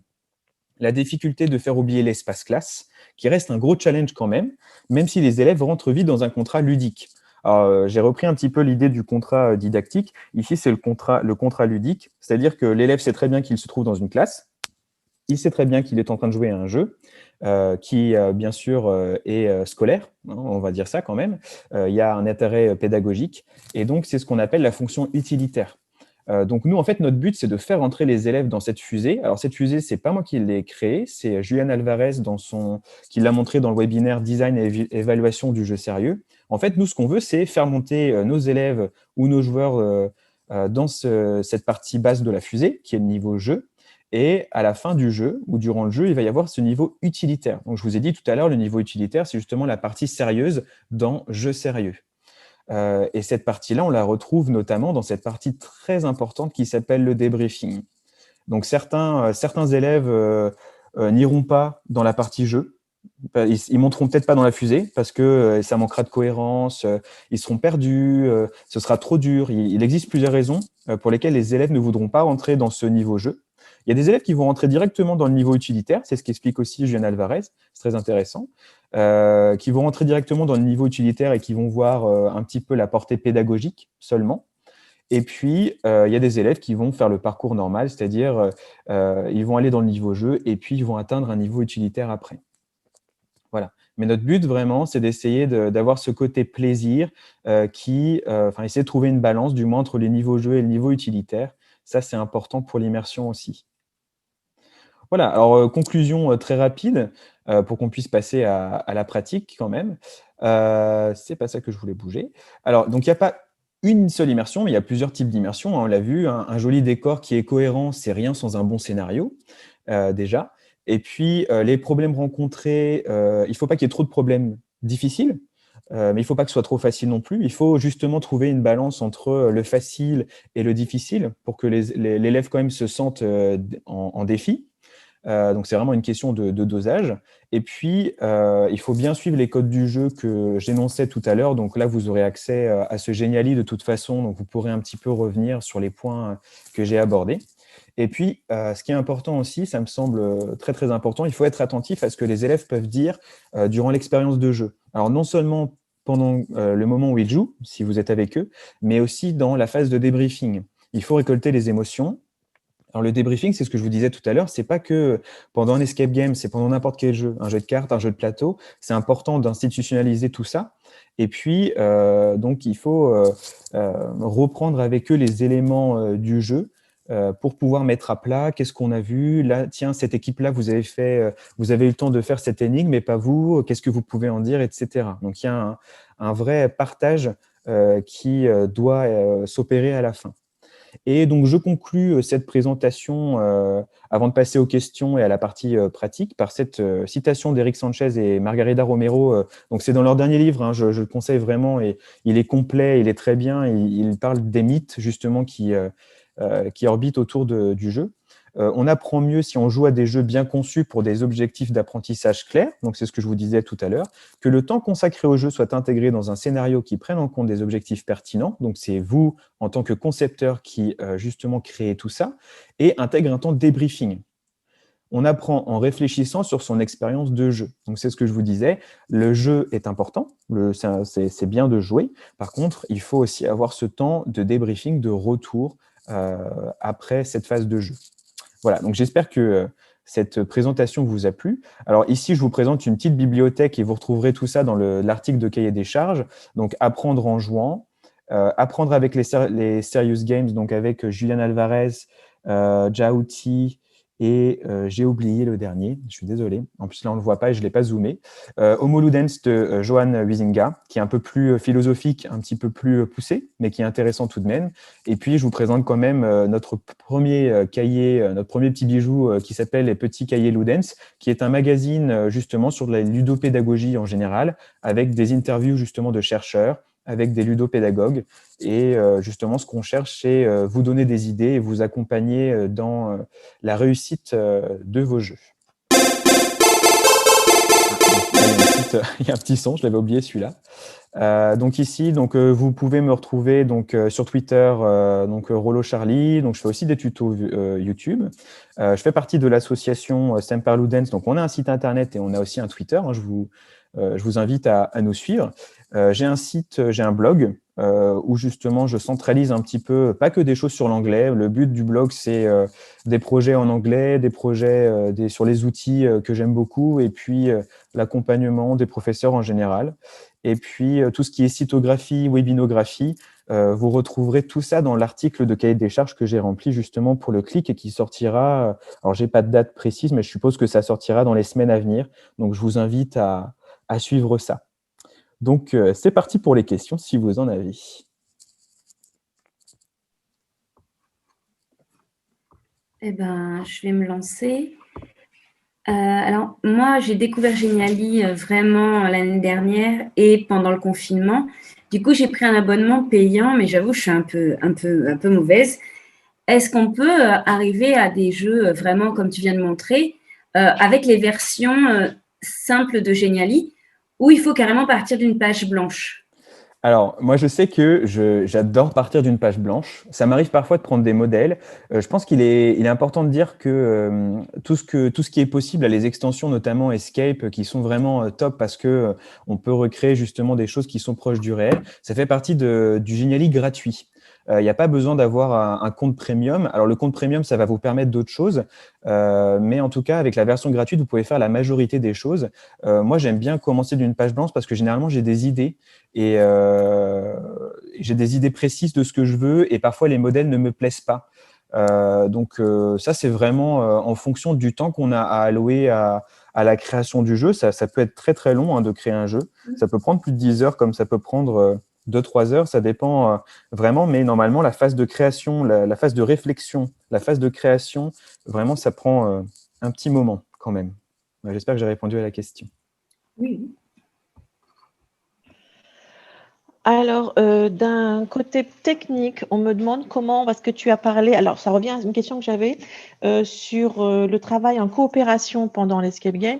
[SPEAKER 1] La difficulté de faire oublier l'espace classe, qui reste un gros challenge quand même si les élèves rentrent vite dans un contrat ludique. J'ai repris un petit peu l'idée du contrat didactique. Ici, c'est le contrat ludique, c'est-à-dire que l'élève sait très bien qu'il se trouve dans une classe, il sait très bien qu'il est en train de jouer à un jeu qui, bien sûr, est scolaire, hein, on va dire ça quand même. Il y a un intérêt pédagogique, et donc c'est ce qu'on appelle la fonction utilitaire. Donc nous, en fait, notre but, c'est de faire entrer les élèves dans cette fusée. Alors cette fusée, c'est pas moi qui l'ai créée, c'est Julian Alvarez qui l'a montré dans le webinaire Design et évaluation du jeu sérieux. En fait, nous, ce qu'on veut, c'est faire monter nos élèves ou nos joueurs dans cette partie basse de la fusée, qui est le niveau jeu. Et à la fin du jeu, ou durant le jeu, il va y avoir ce niveau utilitaire. Donc, je vous ai dit tout à l'heure, le niveau utilitaire, c'est justement la partie sérieuse dans jeu sérieux. Et cette partie-là, on la retrouve notamment dans cette partie très importante qui s'appelle le débriefing. Donc, certains élèves n'iront pas dans la partie jeu. Ils monteront peut-être pas dans la fusée parce que ça manquera de cohérence, ils seront perdus, ce sera trop dur. Il existe plusieurs raisons pour lesquelles les élèves ne voudront pas rentrer dans ce niveau jeu. Il y a des élèves qui vont rentrer directement dans le niveau utilitaire, c'est ce qu'explique aussi Julian Alvarez, c'est très intéressant, qui vont rentrer directement dans le niveau utilitaire et qui vont voir un petit peu la portée pédagogique seulement. Et puis, il y a des élèves qui vont faire le parcours normal, c'est-à-dire ils vont aller dans le niveau jeu et puis ils vont atteindre un niveau utilitaire après. Voilà. Mais notre but, vraiment, c'est d'essayer d'avoir ce côté plaisir essayer de trouver une balance, du moins, entre les niveaux jeu et le niveau utilitaire. Ça, c'est important pour l'immersion aussi. Voilà, alors conclusion très rapide, pour qu'on puisse passer à la pratique quand même. C'est pas ça que je voulais bouger. Alors, donc il n'y a pas une seule immersion, mais il y a plusieurs types d'immersion, hein, on l'a vu. Un joli décor qui est cohérent, c'est rien sans un bon scénario, déjà. Et puis, les problèmes rencontrés, il ne faut pas qu'il y ait trop de problèmes difficiles, mais il ne faut pas que ce soit trop facile non plus. Il faut justement trouver une balance entre le facile et le difficile pour que l'élève quand même se sente en défi. Donc, c'est vraiment une question de dosage. Et puis, il faut bien suivre les codes du jeu que j'énonçais tout à l'heure. Donc là, vous aurez accès à ce Geniali de toute façon. Donc, vous pourrez un petit peu revenir sur les points que j'ai abordés. Et puis, ce qui est important aussi, ça me semble très, très important, il faut être attentif à ce que les élèves peuvent dire durant l'expérience de jeu. Alors, non seulement pendant le moment où ils jouent, si vous êtes avec eux, mais aussi dans la phase de débriefing. Il faut récolter les émotions. Alors, le débriefing, c'est ce que je vous disais tout à l'heure, c'est pas que pendant un escape game, c'est pendant n'importe quel jeu, un jeu de cartes, un jeu de plateau. C'est important d'institutionnaliser tout ça. Et puis, donc, il faut reprendre avec eux les éléments du jeu pour pouvoir mettre à plat qu'est-ce qu'on a vu. Là, tiens, cette équipe-là, vous avez eu le temps de faire cette énigme, mais pas vous. Qu'est-ce que vous pouvez en dire, etc. Donc, il y a un vrai partage qui doit s'opérer à la fin. Et donc, je conclus cette présentation avant de passer aux questions et à la partie pratique par cette citation d'Éric Sanchez et Margarida Romero. Donc, c'est dans leur dernier livre, hein, je le conseille vraiment, et il est complet, il est très bien. Il parle des mythes, justement, qui orbitent autour du jeu. On apprend mieux si on joue à des jeux bien conçus pour des objectifs d'apprentissage clairs, donc c'est ce que je vous disais tout à l'heure, que le temps consacré au jeu soit intégré dans un scénario qui prenne en compte des objectifs pertinents, donc c'est vous, en tant que concepteur, qui justement créez tout ça, et intègre un temps de débriefing. On apprend en réfléchissant sur son expérience de jeu. Donc c'est ce que je vous disais, le jeu est important, c'est bien de jouer, par contre, il faut aussi avoir ce temps de débriefing, de retour après cette phase de jeu. Voilà, donc j'espère que cette présentation vous a plu. Alors ici, je vous présente une petite bibliothèque et vous retrouverez tout ça dans l'article de cahier des charges. Donc, apprendre en jouant, apprendre avec les Serious Games, donc avec Julian Alvarez, Jauti, et j'ai oublié le dernier, je suis désolé. En plus, là, on ne le voit pas et je ne l'ai pas zoomé. Homo Ludens de Johan Huizinga, qui est un peu plus philosophique, un petit peu plus poussé, mais qui est intéressant tout de même. Et puis, je vous présente quand même notre premier cahier, notre premier petit bijou qui s'appelle Les Petits Cahiers Ludens, qui est un magazine justement sur la ludopédagogie en général, avec des interviews justement de chercheurs, avec des ludopédagogues. Et justement, ce qu'on cherche, c'est vous donner des idées et vous accompagner dans la réussite de vos jeux. Il y a un petit son, je l'avais oublié celui-là. Donc ici, vous pouvez me retrouver sur Twitter, Rollo Charlie. Donc je fais aussi des tutos YouTube. Je fais partie de l'association Semper Ludens. Donc on a un site internet et on a aussi un Twitter. Hein, je vous invite à nous suivre. J'ai un site, j'ai un blog où justement je centralise un petit peu, pas que des choses sur l'anglais. Le but du blog, c'est des projets en anglais, des projets sur les outils que j'aime beaucoup, et puis l'accompagnement des professeurs en général. Et puis tout ce qui est cytographie, webinographie, vous retrouverez tout ça dans l'article de cahier des charges que j'ai rempli justement pour le CLIC et qui sortira, alors j'ai pas de date précise, mais je suppose que ça sortira dans les semaines à venir. Donc je vous invite à suivre ça. Donc, c'est parti pour les questions, si vous en avez.
[SPEAKER 3] Eh ben, je vais me lancer. Alors, moi, j'ai découvert Geniali vraiment l'année dernière et pendant le confinement. Du coup, j'ai pris un abonnement payant, mais j'avoue, je suis un peu mauvaise. Est-ce qu'on peut arriver à des jeux vraiment, comme tu viens de montrer, avec les versions simples de Geniali, où il faut carrément partir d'une page blanche?
[SPEAKER 1] Alors, moi, je sais que j'adore partir d'une page blanche. Ça m'arrive parfois de prendre des modèles. Je pense qu'il est important de dire que tout ce qui est possible, les extensions, notamment Escape, qui sont vraiment top parce que on peut recréer justement des choses qui sont proches du réel, ça fait partie du Geniali gratuit. Il n'y a pas besoin d'avoir un compte premium. Alors, le compte premium, ça va vous permettre d'autres choses. Mais en tout cas, avec la version gratuite, vous pouvez faire la majorité des choses. Moi, j'aime bien commencer d'une page blanche parce que généralement, j'ai des idées et j'ai des idées précises de ce que je veux et parfois, les modèles ne me plaisent pas. Donc, ça, c'est vraiment en fonction du temps qu'on a à allouer à la création du jeu. Ça peut être très, très long de créer un jeu. Ça peut prendre plus de 10 heures comme ça peut prendre 2-3 heures. Ça dépend vraiment. Mais normalement, la phase de création, la phase de réflexion, la phase de création, vraiment, ça prend un petit moment quand même. J'espère que j'ai répondu à la question.
[SPEAKER 3] Oui.
[SPEAKER 4] Alors, d'un côté technique, on me demande comment, parce que tu as parlé, alors ça revient à une question que j'avais sur le travail en coopération pendant l'escape game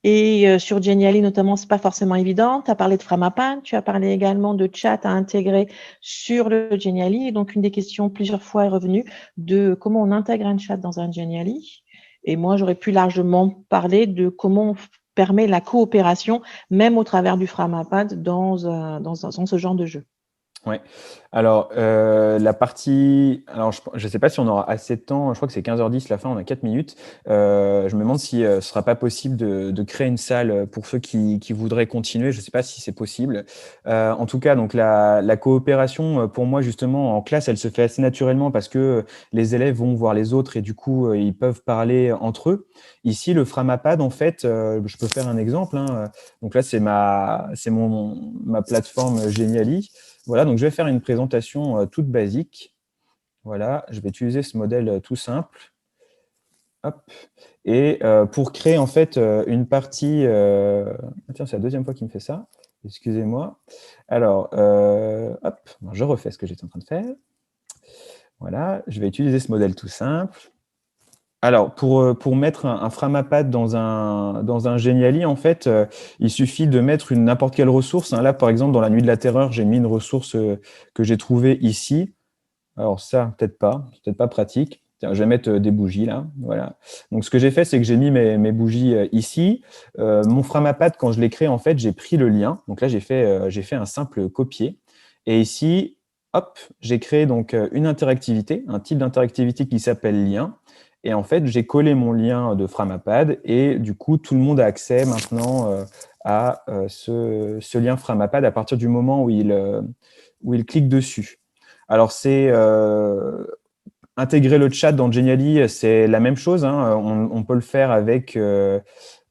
[SPEAKER 4] et sur Genially notamment, c'est pas forcément évident. Tu as parlé de Framapan, tu as parlé également de chat à intégrer sur le Genially. Et donc, une des questions plusieurs fois est revenue de comment on intègre un chat dans un Genially. Et moi, j'aurais pu largement parler de comment on permet la coopération, même au travers du Framapad dans ce genre de jeu.
[SPEAKER 1] Ouais. Alors, la partie… Alors, je ne sais pas si on aura assez de temps. Je crois que c'est 15h10 la fin, on a 4 minutes. Je me demande si ce ne sera pas possible de créer une salle pour ceux qui voudraient continuer. Je ne sais pas si c'est possible. En tout cas, donc la coopération, pour moi, justement, en classe, elle se fait assez naturellement parce que les élèves vont voir les autres et du coup, ils peuvent parler entre eux. Ici, le Framapad, en fait, je peux faire un exemple. Donc là, c'est ma plateforme Genially. Voilà, donc je vais faire une présentation toute basique. Voilà, je vais utiliser ce modèle tout simple. Hop. Et pour créer en fait une partie… Tiens, c'est la deuxième fois qu'il me fait ça. Excusez-moi. Alors, hop, je refais ce que j'étais en train de faire. Voilà, je vais utiliser ce modèle tout simple. Alors, pour mettre un Framapad dans un Genially, en fait, il suffit de mettre n'importe quelle ressource. Là, par exemple, dans la Nuit de la Terreur, j'ai mis une ressource que j'ai trouvée ici. Alors ça, peut-être pas pratique. Tiens, je vais mettre des bougies là. Voilà. Donc, ce que j'ai fait, c'est que j'ai mis mes bougies ici. Mon Framapad, quand je l'ai créé, en fait, j'ai pris le lien. Donc là, j'ai fait un simple copier. Et ici, hop, j'ai créé donc une interactivité, un type d'interactivité qui s'appelle lien. Et en fait, j'ai collé mon lien de Framapad et du coup, tout le monde a accès maintenant à ce lien Framapad à partir du moment où il clique dessus. Alors, c'est intégrer le chat dans Genially, c'est la même chose. On peut le faire avec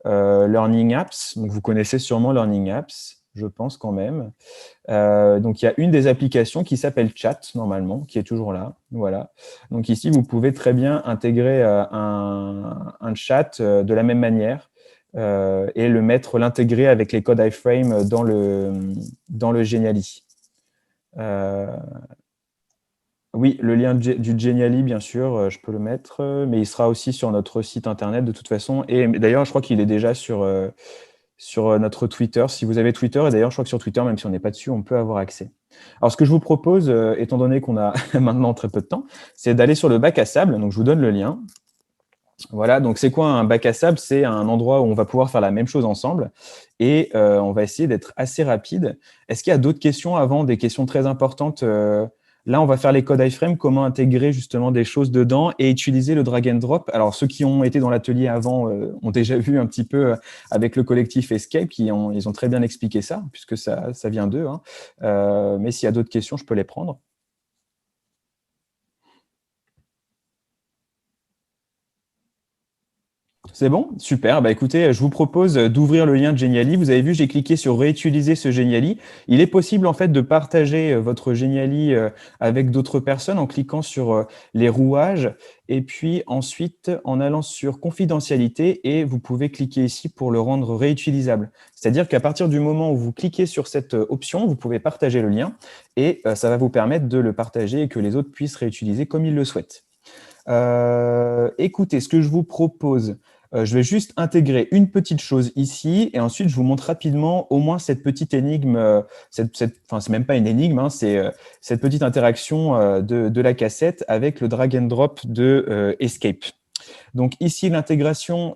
[SPEAKER 1] Learning Apps. Donc, vous connaissez sûrement Learning Apps, je pense quand même. Donc, il y a une des applications qui s'appelle Chat, normalement, qui est toujours là. Voilà. Donc, ici, vous pouvez très bien intégrer un chat de la même manière et l'intégrer avec les codes iframe dans le Genially. Oui, le lien du Genially, bien sûr, je peux le mettre, mais il sera aussi sur notre site internet de toute façon. Et d'ailleurs, je crois qu'il est déjà sur notre Twitter. Si vous avez Twitter, et d'ailleurs, je crois que sur Twitter, même si on n'est pas dessus, on peut avoir accès. Alors, ce que je vous propose, étant donné qu'on a maintenant très peu de temps, c'est d'aller sur le bac à sable. Donc, je vous donne le lien. Voilà, donc c'est quoi un bac à sable? C'est un endroit où on va pouvoir faire la même chose ensemble et on va essayer d'être assez rapide. Est-ce qu'il y a d'autres questions avant, des questions très importantes? Là, on va faire les codes iframe, comment intégrer justement des choses dedans et utiliser le drag and drop. Alors, ceux qui ont été dans l'atelier avant ont déjà vu un petit peu avec le collectif Escape, ils ont très bien expliqué ça, puisque ça vient d'eux. Mais s'il y a d'autres questions, je peux les prendre. C'est bon? Super. Bah, écoutez, je vous propose d'ouvrir le lien de Genially. Vous avez vu, j'ai cliqué sur réutiliser ce Genially. Il est possible en fait de partager votre Genially avec d'autres personnes en cliquant sur les rouages et puis ensuite en allant sur confidentialité et vous pouvez cliquer ici pour le rendre réutilisable. C'est-à-dire qu'à partir du moment où vous cliquez sur cette option, vous pouvez partager le lien et ça va vous permettre de le partager et que les autres puissent réutiliser comme ils le souhaitent. Écoutez, ce que je vous propose, je vais juste intégrer une petite chose ici et ensuite je vous montre rapidement au moins cette petite énigme, enfin c'est même pas une énigme, c'est cette petite interaction de la cassette avec le drag and drop de Escape. Donc ici, l'intégration,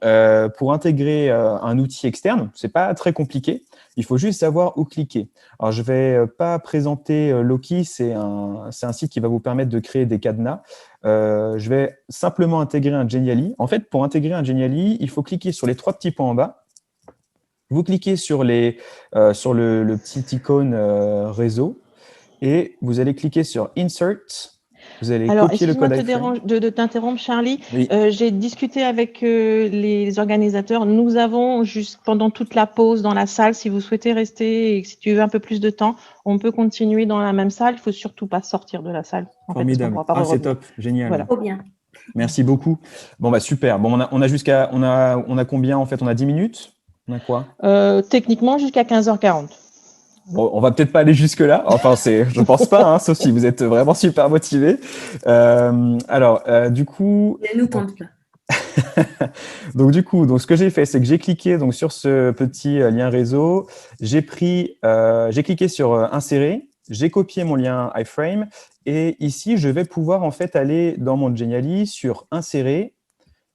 [SPEAKER 1] pour intégrer un outil externe, ce n'est pas très compliqué. Il faut juste savoir où cliquer. Alors, je ne vais pas présenter Loki, c'est un site qui va vous permettre de créer des cadenas. Je vais simplement intégrer un Genially. En fait, pour intégrer un Genially, il faut cliquer sur les 3 petits points en bas. Vous cliquez sur le petit icône réseau et vous allez cliquer sur Insert. Vous allez
[SPEAKER 4] Alors,
[SPEAKER 1] copier le
[SPEAKER 4] excuse-moi
[SPEAKER 1] code iframe.
[SPEAKER 4] de t'interrompre, Charlie.
[SPEAKER 1] Oui.
[SPEAKER 4] J'ai discuté avec les organisateurs. Nous avons, juste pendant toute la pause dans la salle, si vous souhaitez rester et si tu veux un peu plus de temps, on peut continuer dans la même salle. Il ne faut surtout pas sortir de la salle. En fait, parce qu'on pourra pas
[SPEAKER 1] C'est
[SPEAKER 4] revenir.
[SPEAKER 1] top, génial.
[SPEAKER 4] Voilà.
[SPEAKER 3] Trop bien.
[SPEAKER 1] Merci beaucoup. Bon, bah super. Bon, on a combien en fait? On a 10 minutes? On a quoi?
[SPEAKER 4] Techniquement, jusqu'à 15h40.
[SPEAKER 1] Bon, on va peut-être pas aller jusque-là. Enfin, je pense pas, hein, sauf si vous êtes vraiment super motivé. Du coup.
[SPEAKER 3] Ne nous tente pas.
[SPEAKER 1] Donc, ce que j'ai fait, c'est que j'ai cliqué donc, sur ce petit lien réseau. J'ai cliqué sur Insérer. J'ai copié mon lien iframe. Et ici, je vais pouvoir en fait aller dans mon Genially sur Insérer,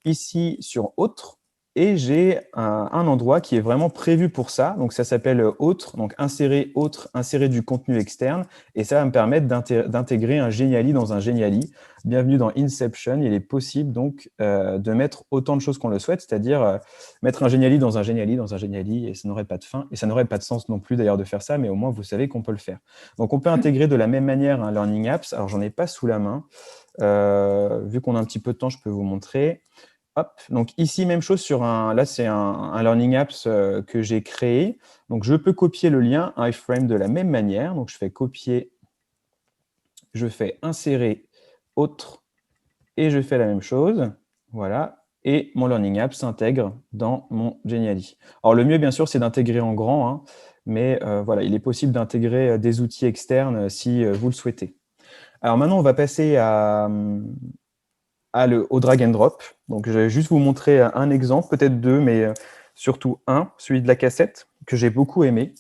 [SPEAKER 1] ici sur Autre. Et j'ai un endroit qui est vraiment prévu pour ça. Donc, ça s'appelle Autre. Donc, Insérer Autre, insérer du contenu externe. Et ça va me permettre d'intégrer un Genially dans un Genially. Bienvenue dans Inception. Il est possible donc de mettre autant de choses qu'on le souhaite, c'est-à-dire mettre un Genially dans un Genially dans un Genially. Et ça n'aurait pas de fin. Et ça n'aurait pas de sens non plus d'ailleurs de faire ça, mais au moins, vous savez qu'on peut le faire. Donc, on peut intégrer de la même manière un Learning Apps. Alors, j'en ai pas sous la main. Vu qu'on a un petit peu de temps, je peux vous montrer. Hop, donc ici, même chose sur là c'est un Learning Apps que j'ai créé. Donc, je peux copier le lien iframe de la même manière. Donc, je fais copier, je fais insérer, autre, et je fais la même chose. Voilà, et mon Learning Apps s'intègre dans mon Genially. Alors, le mieux, bien sûr, c'est d'intégrer en grand, hein, mais voilà, il est possible d'intégrer des outils externes si vous le souhaitez. Alors, maintenant, on va passer au drag and drop. Donc, je vais juste vous montrer un exemple, peut-être deux, mais surtout un, celui de la cassette, que j'ai beaucoup aimé.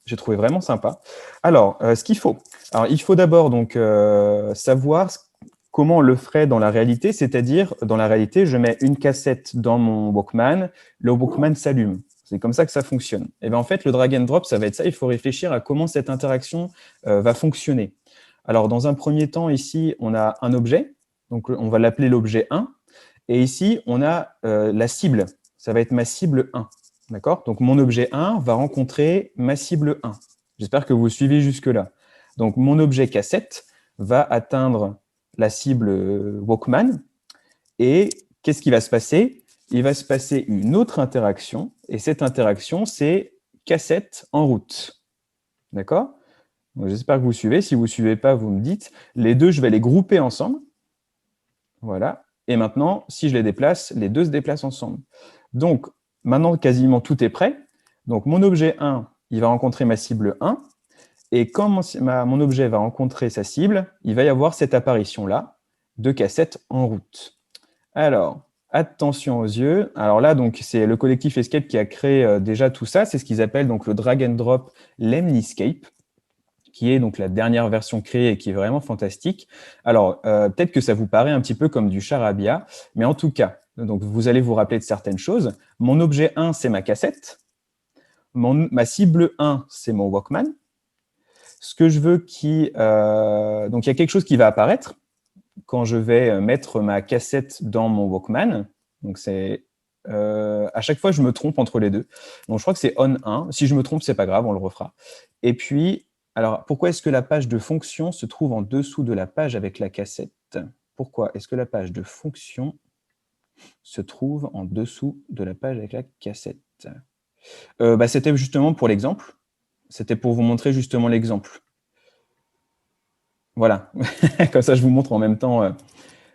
[SPEAKER 1] J'ai trouvé vraiment sympa. Alors, ce qu'il faut. Alors, il faut d'abord donc savoir comment on le ferait dans la réalité, c'est-à-dire, dans la réalité, je mets une cassette dans mon Walkman, le Walkman s'allume. C'est comme ça que ça fonctionne. Et bien, en fait, le drag and drop, ça va être ça. Il faut réfléchir à comment cette interaction va fonctionner. Alors, dans un premier temps, ici, on a un objet. Donc, on va l'appeler l'objet 1. Et ici, on a la cible. Ça va être ma cible 1. D'accord? Donc, mon objet 1 va rencontrer ma cible 1. J'espère que vous suivez jusque-là. Donc, mon objet cassette va atteindre la cible Walkman. Et qu'est-ce qui va se passer? Il va se passer une autre interaction. Et cette interaction, c'est cassette en route. D'accord? J'espère que vous suivez. Si vous ne suivez pas, vous me dites. Les deux, je vais les grouper ensemble. Voilà. Et maintenant, si je les déplace, les deux se déplacent ensemble. Donc, maintenant, quasiment tout est prêt. Donc, mon objet 1, il va rencontrer ma cible 1. Et quand mon objet va rencontrer sa cible, il va y avoir cette apparition-là de cassette en route. Alors, attention aux yeux. Alors là, donc, c'est le collectif Escape qui a créé déjà tout ça. C'est ce qu'ils appellent donc, le drag and drop Lemniscape, qui est donc la dernière version créée et qui est vraiment fantastique. Alors, peut-être que ça vous paraît un petit peu comme du charabia, mais en tout cas, donc vous allez vous rappeler de certaines choses. Mon objet 1, c'est ma cassette. Ma cible 1, c'est mon Walkman. Ce que je veux donc, il y a quelque chose qui va apparaître quand je vais mettre ma cassette dans mon Walkman. Donc, c'est... à chaque fois, je me trompe entre les deux. Donc, je crois que c'est on 1. Si je me trompe, c'est pas grave, on le refera. Et puis... Alors, pourquoi est-ce que la page de fonction se trouve en dessous de la page avec la cassette? Pourquoi est-ce que la page de fonction se trouve en dessous de la page avec la cassette? C'était justement pour l'exemple. C'était pour vous montrer justement l'exemple. Voilà. Comme ça, je vous montre en même temps.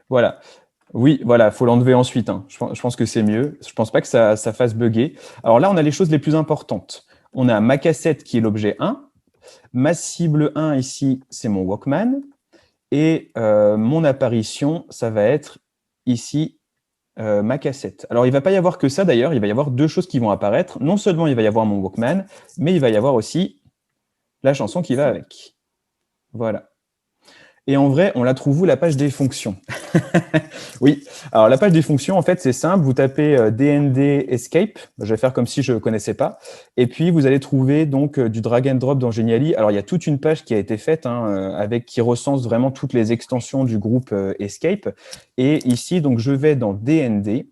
[SPEAKER 1] Voilà. Oui, voilà, il faut l'enlever ensuite. Hein. Je pense que c'est mieux. Je ne pense pas que ça fasse bugger. Alors là, on a les choses les plus importantes. On a ma cassette qui est l'objet 1. Ma cible 1 ici, c'est mon Walkman. Et mon apparition, ça va être ici ma cassette. Alors, il ne va pas y avoir que ça d'ailleurs. Il va y avoir deux choses qui vont apparaître. Non seulement il va y avoir mon Walkman, mais il va y avoir aussi la chanson qui va avec. Voilà. Et en vrai, on la trouve où, la page des fonctions? Oui, alors la page des fonctions, en fait, c'est simple. Vous tapez DND Escape. Je vais faire comme si je ne connaissais pas. Et puis, vous allez trouver donc du drag and drop dans Geniali. Alors, il y a toute une page qui a été faite qui recense vraiment toutes les extensions du groupe Escape. Et ici, donc, je vais dans DND.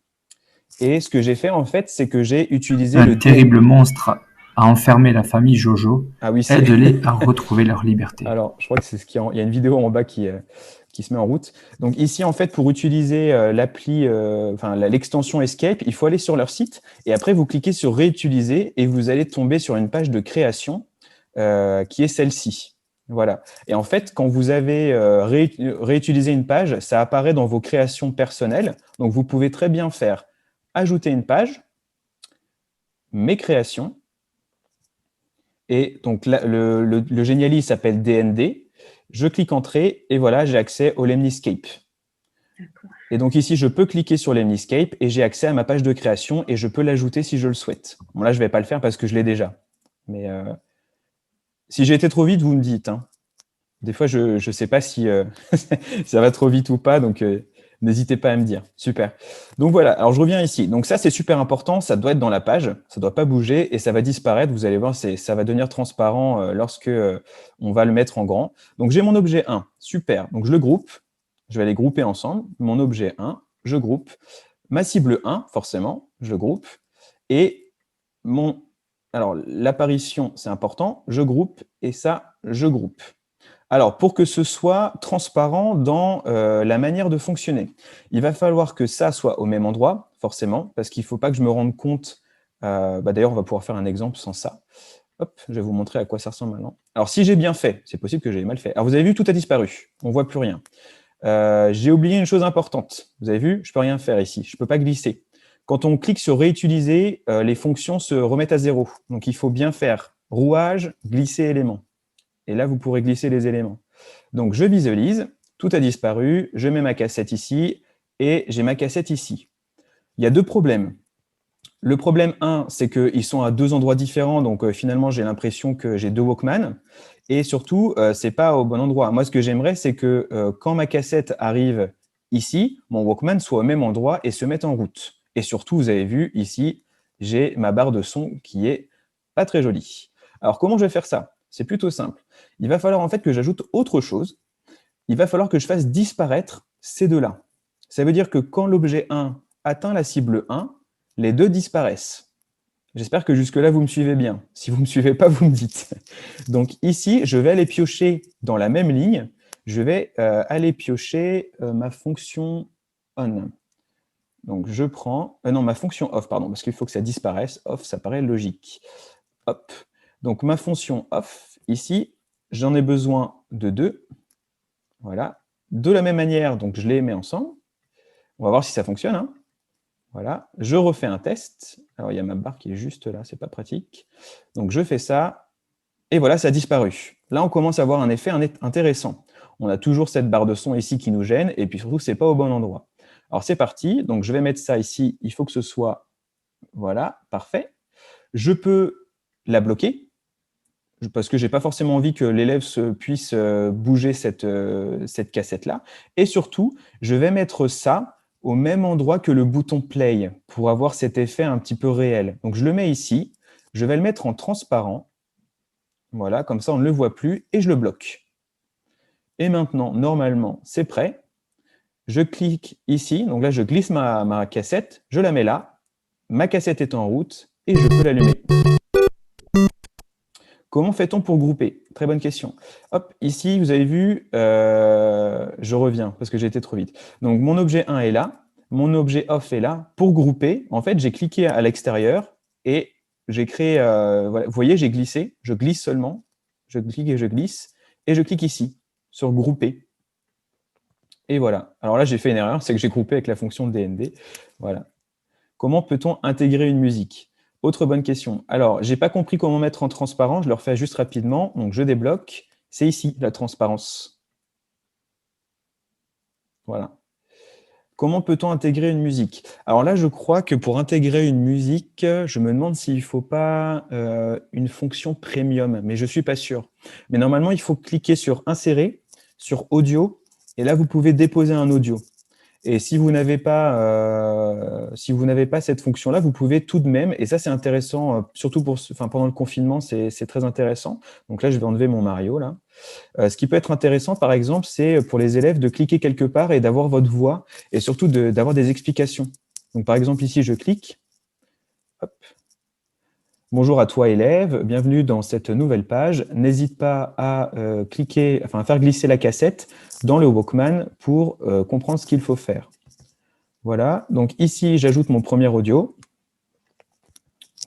[SPEAKER 1] Et ce que j'ai fait, en fait, c'est que j'ai utilisé
[SPEAKER 5] Un terrible monstre a enfermé la famille Jojo.
[SPEAKER 1] Ah oui,
[SPEAKER 5] aide-les à retrouver leur liberté.
[SPEAKER 1] Alors, je crois que c'est il y a une vidéo en bas qui se met en route. Donc ici, en fait, pour utiliser l'extension Escape, il faut aller sur leur site et après, vous cliquez sur Réutiliser et vous allez tomber sur une page de création qui est celle-ci. Voilà. Et en fait, quand vous avez réutilisé une page, ça apparaît dans vos créations personnelles. Donc, vous pouvez très bien faire ajouter une page, mes créations. Et donc, là, le Geniali s'appelle DND. Je clique Entrée et voilà, j'ai accès au Lemniscape. Et donc ici, je peux cliquer sur Lemniscape et j'ai accès à ma page de création et je peux l'ajouter si je le souhaite. Bon, là, je ne vais pas le faire parce que je l'ai déjà. Mais si j'ai été trop vite, vous me dites. Hein. Des fois, je ne sais pas si ça va trop vite ou pas, donc n'hésitez pas à me dire. Super. Donc voilà, alors je reviens ici. Donc ça, c'est super important, ça doit être dans la page, ça ne doit pas bouger et ça va disparaître. Vous allez voir, ça va devenir transparent lorsque on va le mettre en grand. Donc j'ai mon objet 1, super. Donc je le groupe, je vais les grouper ensemble. Mon objet 1, je groupe. Ma cible 1, forcément, je groupe. Et alors l'apparition, c'est important, je groupe et ça, je groupe. Alors, pour que ce soit transparent dans la manière de fonctionner, il va falloir que ça soit au même endroit, forcément, parce qu'il ne faut pas que je me rende compte. D'ailleurs, on va pouvoir faire un exemple sans ça. Hop, je vais vous montrer à quoi ça ressemble maintenant. Alors, si j'ai bien fait, c'est possible que j'ai mal fait. Alors, vous avez vu, tout a disparu. On ne voit plus rien. J'ai oublié une chose importante. Vous avez vu, je ne peux rien faire ici. Je ne peux pas glisser. Quand on clique sur réutiliser, les fonctions se remettent à zéro. Donc, il faut bien faire rouage, glisser élément. Et là, vous pourrez glisser les éléments. Donc, je visualise, tout a disparu, je mets ma cassette ici, et j'ai ma cassette ici. Il y a deux problèmes. Le problème 1, c'est qu'ils sont à deux endroits différents, donc finalement, j'ai l'impression que j'ai deux Walkman, et surtout, ce n'est pas au bon endroit. Moi, ce que j'aimerais, c'est que quand ma cassette arrive ici, mon Walkman soit au même endroit et se mette en route. Et surtout, vous avez vu, ici, j'ai ma barre de son qui est pas très jolie. Alors, comment je vais faire ça ? C'est plutôt simple. Il va falloir en fait que j'ajoute autre chose. Il va falloir que je fasse disparaître ces deux-là. Ça veut dire que quand l'objet 1 atteint la cible 1, les deux disparaissent. J'espère que jusque-là, vous me suivez bien. Si vous ne me suivez pas, vous me dites. Donc ici, je vais aller piocher dans la même ligne. Je vais aller piocher ma fonction on. Donc je prends... non, ma fonction off, pardon, parce qu'il faut que ça disparaisse. Off, ça paraît logique. Hop. Donc, ma fonction off, ici, j'en ai besoin de deux. Voilà. De la même manière, donc je les mets ensemble. On va voir si ça fonctionne. Hein. Voilà. Je refais un test. Alors, il y a ma barre qui est juste là, c'est pas pratique. Donc, je fais ça. Et voilà, ça a disparu. Là, on commence à avoir un effet intéressant. On a toujours cette barre de son ici qui nous gêne. Et puis, surtout, ce n'est pas au bon endroit. Alors, c'est parti. Donc, je vais mettre ça ici. Il faut que ce soit... Voilà, parfait. Je peux la bloquer. Parce que je n'ai pas forcément envie que l'élève puisse bouger cette cassette-là. Et surtout, je vais mettre ça au même endroit que le bouton Play pour avoir cet effet un petit peu réel. Donc, je le mets ici. Je vais le mettre en transparent. Voilà, comme ça, on ne le voit plus et je le bloque. Et maintenant, normalement, c'est prêt. Je clique ici. Donc là, je glisse ma cassette. Je la mets là. Ma cassette est en route et je peux l'allumer. Comment fait-on pour grouper? Très bonne question. Hop, ici, vous avez vu, je reviens parce que j'ai été trop vite. Donc, mon objet 1 est là, mon objet off est là. Pour grouper, en fait, j'ai cliqué à l'extérieur et j'ai créé, voilà, vous voyez, j'ai glissé, je glisse seulement, je clique et je glisse, et je clique ici, sur grouper. Et voilà. Alors là, j'ai fait une erreur, c'est que j'ai groupé avec la fonction DND. Voilà. Comment peut-on intégrer une musique? Autre bonne question. Alors, je n'ai pas compris comment mettre en transparent, je le refais juste rapidement. Donc, je débloque. C'est ici, la transparence. Voilà. Comment peut-on intégrer une musique? Alors là, je crois que pour intégrer une musique, je me demande s'il ne faut pas une fonction premium, mais je ne suis pas sûr. Mais normalement, il faut cliquer sur « Insérer ». sur audio, et là, vous pouvez déposer un audio. Et si vous n'avez pas, cette fonction-là, vous pouvez tout de même, et ça c'est intéressant, surtout pendant le confinement, c'est très intéressant. Donc là, je vais enlever mon Mario, là. Ce qui peut être intéressant, par exemple, c'est pour les élèves de cliquer quelque part et d'avoir votre voix, et surtout d'avoir des explications. Donc par exemple, ici, je clique. Hop. Bonjour à toi, élève, bienvenue dans cette nouvelle page. N'hésite pas à à faire glisser la cassette dans le Walkman pour comprendre ce qu'il faut faire. Voilà, donc ici, j'ajoute mon premier audio.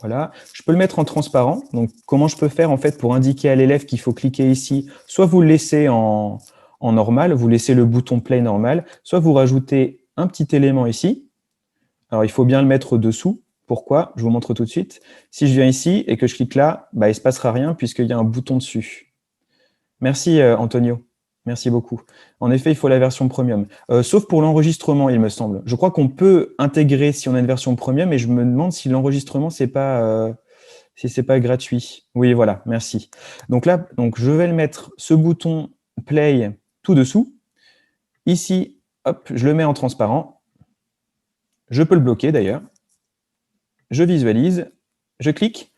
[SPEAKER 1] Voilà, je peux le mettre en transparent. Donc, comment je peux faire en fait pour indiquer à l'élève qu'il faut cliquer ici? Soit vous le laissez en normal, vous laissez le bouton play normal, soit vous rajoutez un petit élément ici. Alors, il faut bien le mettre dessous. Pourquoi? Je vous montre tout de suite. Si je viens ici et que je clique là, il ne se passera rien puisqu'il y a un bouton dessus. Merci Antonio, merci beaucoup. En effet, il faut la version premium. Sauf pour l'enregistrement, il me semble. Je crois qu'on peut intégrer si on a une version premium, et je me demande si l'enregistrement, c'est pas gratuit. Oui, voilà, merci. Donc là, je vais le mettre, ce bouton play, tout dessous. Ici, hop, je le mets en transparent. Je peux le bloquer d'ailleurs. Je visualise, je clique.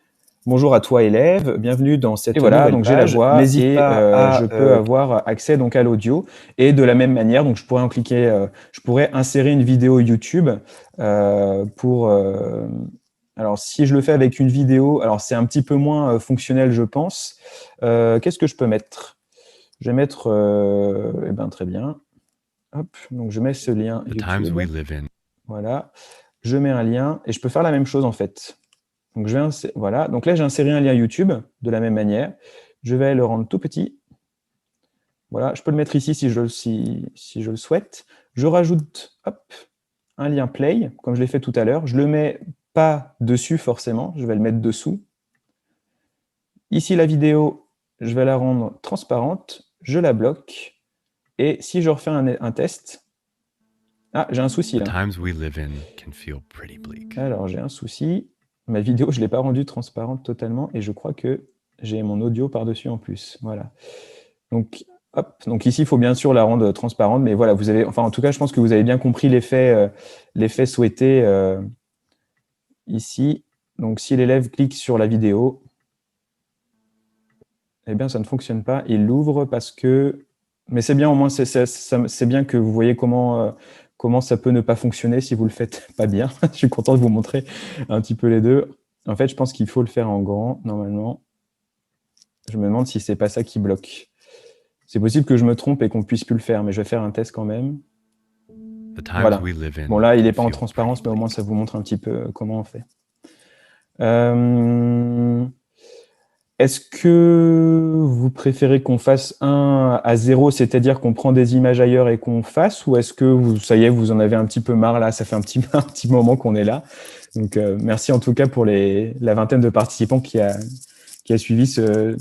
[SPEAKER 1] Bonjour à toi, élève, bienvenue dans cette nouvelle page. Donc j'ai la voix, n'hésite pas je peux avoir accès donc à l'audio. Et de la même manière, donc je pourrais en cliquer, je pourrais insérer une vidéo YouTube alors si je le fais avec une vidéo, alors c'est un petit peu moins fonctionnel, je pense. Qu'est-ce que je peux mettre? Je vais mettre, très bien. Hop, donc je mets ce lien YouTube. Voilà. Je mets un lien et je peux faire la même chose en fait. Donc, voilà. Donc là, j'ai inséré un lien YouTube de la même manière. Je vais le rendre tout petit. Voilà, je peux le mettre ici si je le souhaite. Je rajoute un lien Play, comme je l'ai fait tout à l'heure. Je ne le mets pas dessus forcément, je vais le mettre dessous. Ici, la vidéo, je vais la rendre transparente. Je la bloque. Et si je refais un test... Ah, j'ai un souci là. Alors, j'ai un souci. Ma vidéo, je ne l'ai pas rendue transparente totalement et je crois que j'ai mon audio par-dessus en plus. Voilà. Donc, hop. Donc ici, il faut bien sûr la rendre transparente, mais voilà, en tout cas, je pense que vous avez bien compris l'effet souhaité ici. Donc, si l'élève clique sur la vidéo, eh bien, ça ne fonctionne pas. Il l'ouvre parce que... Mais c'est bien, au moins, c'est bien que vous voyez comment ça peut ne pas fonctionner si vous ne le faites pas bien. Je suis content de vous montrer un petit peu les deux. En fait, je pense qu'il faut le faire en grand, normalement. Je me demande si ce n'est pas ça qui bloque. C'est possible que je me trompe et qu'on ne puisse plus le faire, mais je vais faire un test quand même. Voilà. Bon, là, il n'est pas en transparence, mais au moins, ça vous montre un petit peu comment on fait. Est-ce que vous préférez qu'on fasse 1 à 0, c'est-à-dire qu'on prend des images ailleurs et qu'on fasse, ou est-ce que ça y est, vous en avez un petit peu marre là, ça fait un petit moment qu'on est là. Donc merci en tout cas pour la vingtaine de participants qui a suivi ce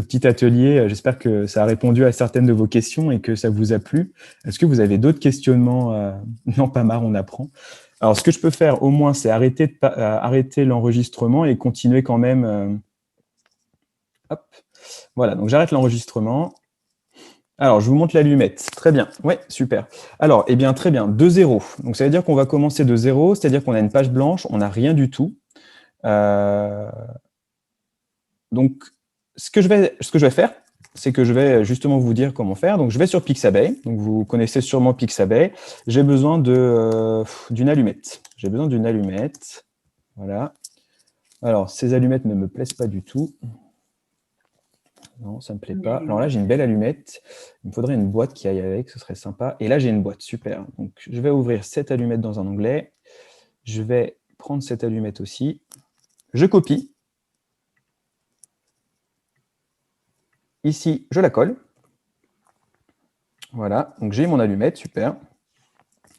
[SPEAKER 1] petit atelier. J'espère que ça a répondu à certaines de vos questions et que ça vous a plu. Est-ce que vous avez d'autres questionnements? Non, pas marre, on apprend. Alors ce que je peux faire au moins, c'est arrêter l'enregistrement et continuer quand même. Hop. Voilà, donc j'arrête l'enregistrement. Alors, je vous montre l'allumette. Très bien. Ouais, super. Alors, eh bien, très bien. De 0. Donc, ça veut dire qu'on va commencer de 0, c'est-à-dire qu'on a une page blanche, on n'a rien du tout. Donc, ce que je vais faire, c'est que je vais justement vous dire comment faire. Donc, je vais sur Pixabay. Donc, vous connaissez sûrement Pixabay. J'ai besoin d'une allumette. J'ai besoin d'une allumette. Voilà. Alors, ces allumettes ne me plaisent pas du tout. Non, ça ne me plaît pas. Alors là, j'ai une belle allumette. Il me faudrait une boîte qui aille avec, ce serait sympa. Et là, j'ai une boîte, super. Donc, je vais ouvrir cette allumette dans un onglet. Je vais prendre cette allumette aussi. Je copie. Ici, je la colle. Voilà, donc j'ai mon allumette, super.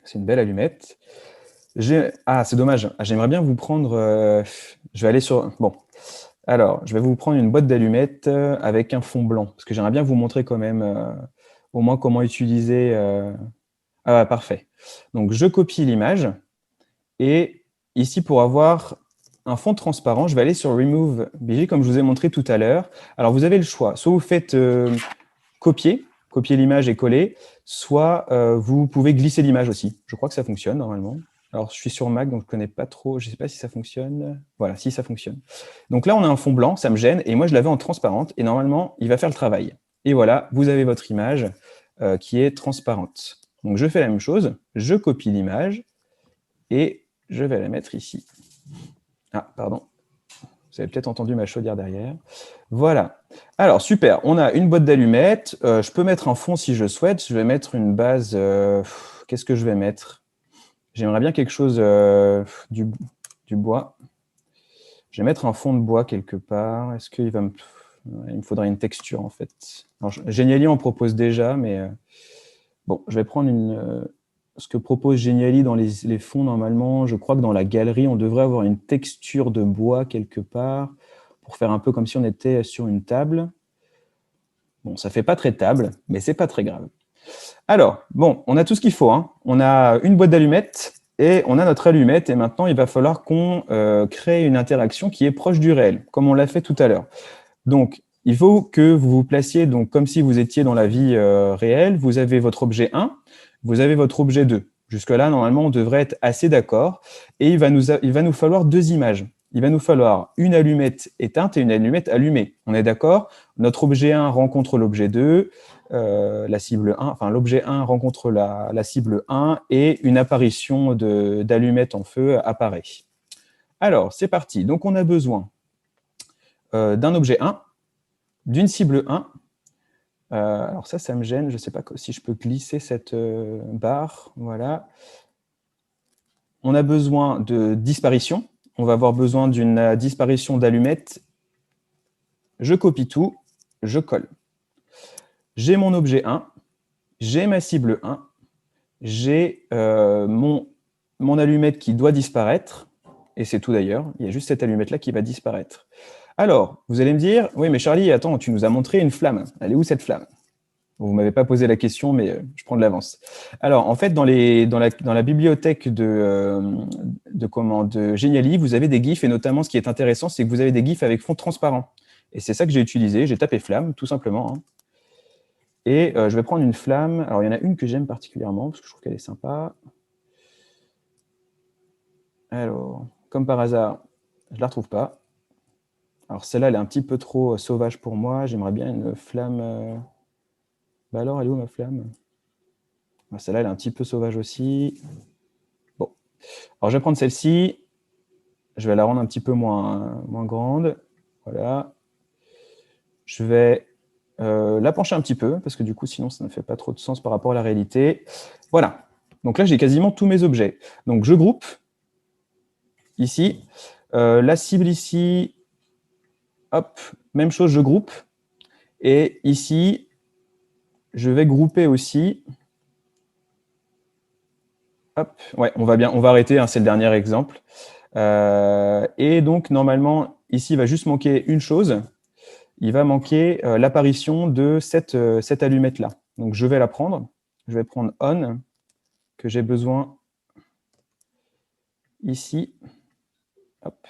[SPEAKER 1] C'est une belle allumette. Ah, c'est dommage. J'aimerais bien vous prendre... je vais aller sur... Bon. Alors, je vais vous prendre une boîte d'allumettes avec un fond blanc, parce que j'aimerais bien vous montrer quand même au moins comment utiliser... Ah, parfait. Donc, je copie l'image, et ici, pour avoir un fond transparent, je vais aller sur Remove BG, comme je vous ai montré tout à l'heure. Alors, vous avez le choix. Soit vous faites copier, copier l'image et coller, soit vous pouvez glisser l'image aussi. Je crois que ça fonctionne normalement. Alors, je suis sur Mac, donc je ne connais pas trop. Je ne sais pas si ça fonctionne. Voilà, si ça fonctionne. Donc là, on a un fond blanc, ça me gêne. Et moi, je l'avais en transparente. Et normalement, il va faire le travail. Et voilà, vous avez votre image qui est transparente. Donc, je fais la même chose. Je copie l'image et je vais la mettre ici. Ah, pardon. Vous avez peut-être entendu ma chaudière derrière. Voilà. Alors, super. On a une boîte d'allumettes. Je peux mettre un fond si je souhaite. Je vais mettre une base. Qu'est-ce que je vais mettre? J'aimerais bien quelque chose du bois. Je vais mettre un fond de bois quelque part. Est-ce qu'il va me... Il me faudrait une texture, en fait. Alors, Geniali en propose déjà, mais bon, je vais prendre ce que propose Geniali dans les fonds, normalement. Je crois que dans la galerie, on devrait avoir une texture de bois quelque part pour faire un peu comme si on était sur une table. Bon, ça fait pas très table, mais c'est pas très grave. Alors, bon, on a tout ce qu'il faut, hein. On a une boîte d'allumettes et on a notre allumette. Et maintenant, il va falloir qu'on crée une interaction qui est proche du réel, comme on l'a fait tout à l'heure. Donc, il faut que vous vous placiez donc, comme si vous étiez dans la vie réelle. Vous avez votre objet 1, vous avez votre objet 2. Jusque-là, normalement, on devrait être assez d'accord. Et il va nous falloir deux images. Il va nous falloir une allumette éteinte et une allumette allumée. On est d'accord? Notre objet 1 rencontre l'objet 2. La cible 1, enfin l'objet 1 rencontre la cible 1 et une apparition d'allumette en feu apparaît. Alors, c'est parti. Donc, on a besoin d'un objet 1, d'une cible 1. Alors ça me gêne. Je ne sais pas si je peux glisser cette barre. Voilà. On a besoin de disparition. On va avoir besoin d'une disparition d'allumette. Je copie tout, je colle. J'ai mon objet 1, j'ai ma cible 1, j'ai mon allumette qui doit disparaître, et c'est tout d'ailleurs, il y a juste cette allumette-là qui va disparaître. Alors, vous allez me dire, oui mais Charlie, attends, tu nous as montré une flamme, elle est où cette flamme? Vous ne m'avez pas posé la question, mais je prends de l'avance. Alors, en fait, dans la bibliothèque de Geniali, vous avez des GIFs, et notamment, ce qui est intéressant, c'est que vous avez des GIFs avec fond transparent. Et c'est ça que j'ai utilisé, j'ai tapé flamme, tout simplement, hein. Et je vais prendre une flamme. Alors, il y en a une que j'aime particulièrement, parce que je trouve qu'elle est sympa. Alors, comme par hasard, je ne la retrouve pas. Alors, celle-là, elle est un petit peu trop sauvage pour moi. J'aimerais bien une flamme... Bah alors, elle est où ma flamme? Celle-là, elle est un petit peu sauvage aussi. Bon. Alors, je vais prendre celle-ci. Je vais la rendre un petit peu moins grande. Voilà. Je vais... la pencher un petit peu, parce que du coup, sinon, ça ne fait pas trop de sens par rapport à la réalité. Voilà. Donc là, j'ai quasiment tous mes objets. Donc, je groupe ici. La cible ici, hop, même chose, je groupe. Et ici, je vais grouper aussi. Hop, ouais, on va arrêter, hein, c'est le dernier exemple. Et donc, normalement, ici, il va juste manquer une chose. Il va manquer l'apparition de cette allumette-là. Donc, je vais la prendre. Je vais prendre on, que j'ai besoin ici. Hop.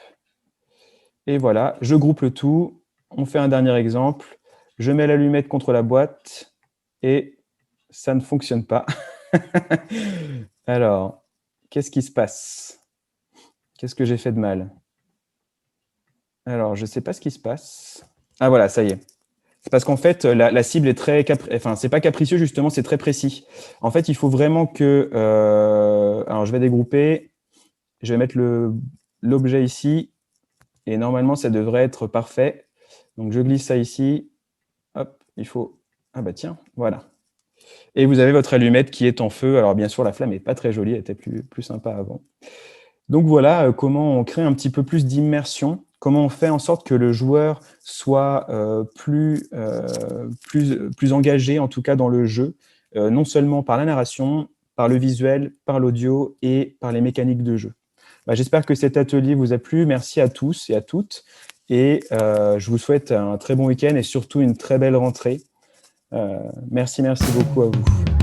[SPEAKER 1] Et voilà, je groupe le tout. On fait un dernier exemple. Je mets l'allumette contre la boîte et ça ne fonctionne pas. Alors, qu'est-ce qui se passe? Qu'est-ce que j'ai fait de mal? Alors, je ne sais pas ce qui se passe. Ah voilà, ça y est. C'est parce qu'en fait, la cible est très... Enfin, c'est pas capricieux, justement, c'est très précis. En fait, il faut vraiment que... Alors, je vais dégrouper. Je vais mettre l'objet ici. Et normalement, ça devrait être parfait. Donc, je glisse ça ici. Hop, il faut... Ah bah tiens, voilà. Et vous avez votre allumette qui est en feu. Alors, bien sûr, la flamme n'est pas très jolie. Elle était plus sympa avant. Donc, voilà comment on crée un petit peu plus d'immersion. Comment on fait en sorte que le joueur soit plus engagé, en tout cas, dans le jeu, non seulement par la narration, par le visuel, par l'audio et par les mécaniques de jeu. J'espère que cet atelier vous a plu. Merci à tous et à toutes. Et je vous souhaite un très bon week-end et surtout une très belle rentrée. Merci beaucoup à vous.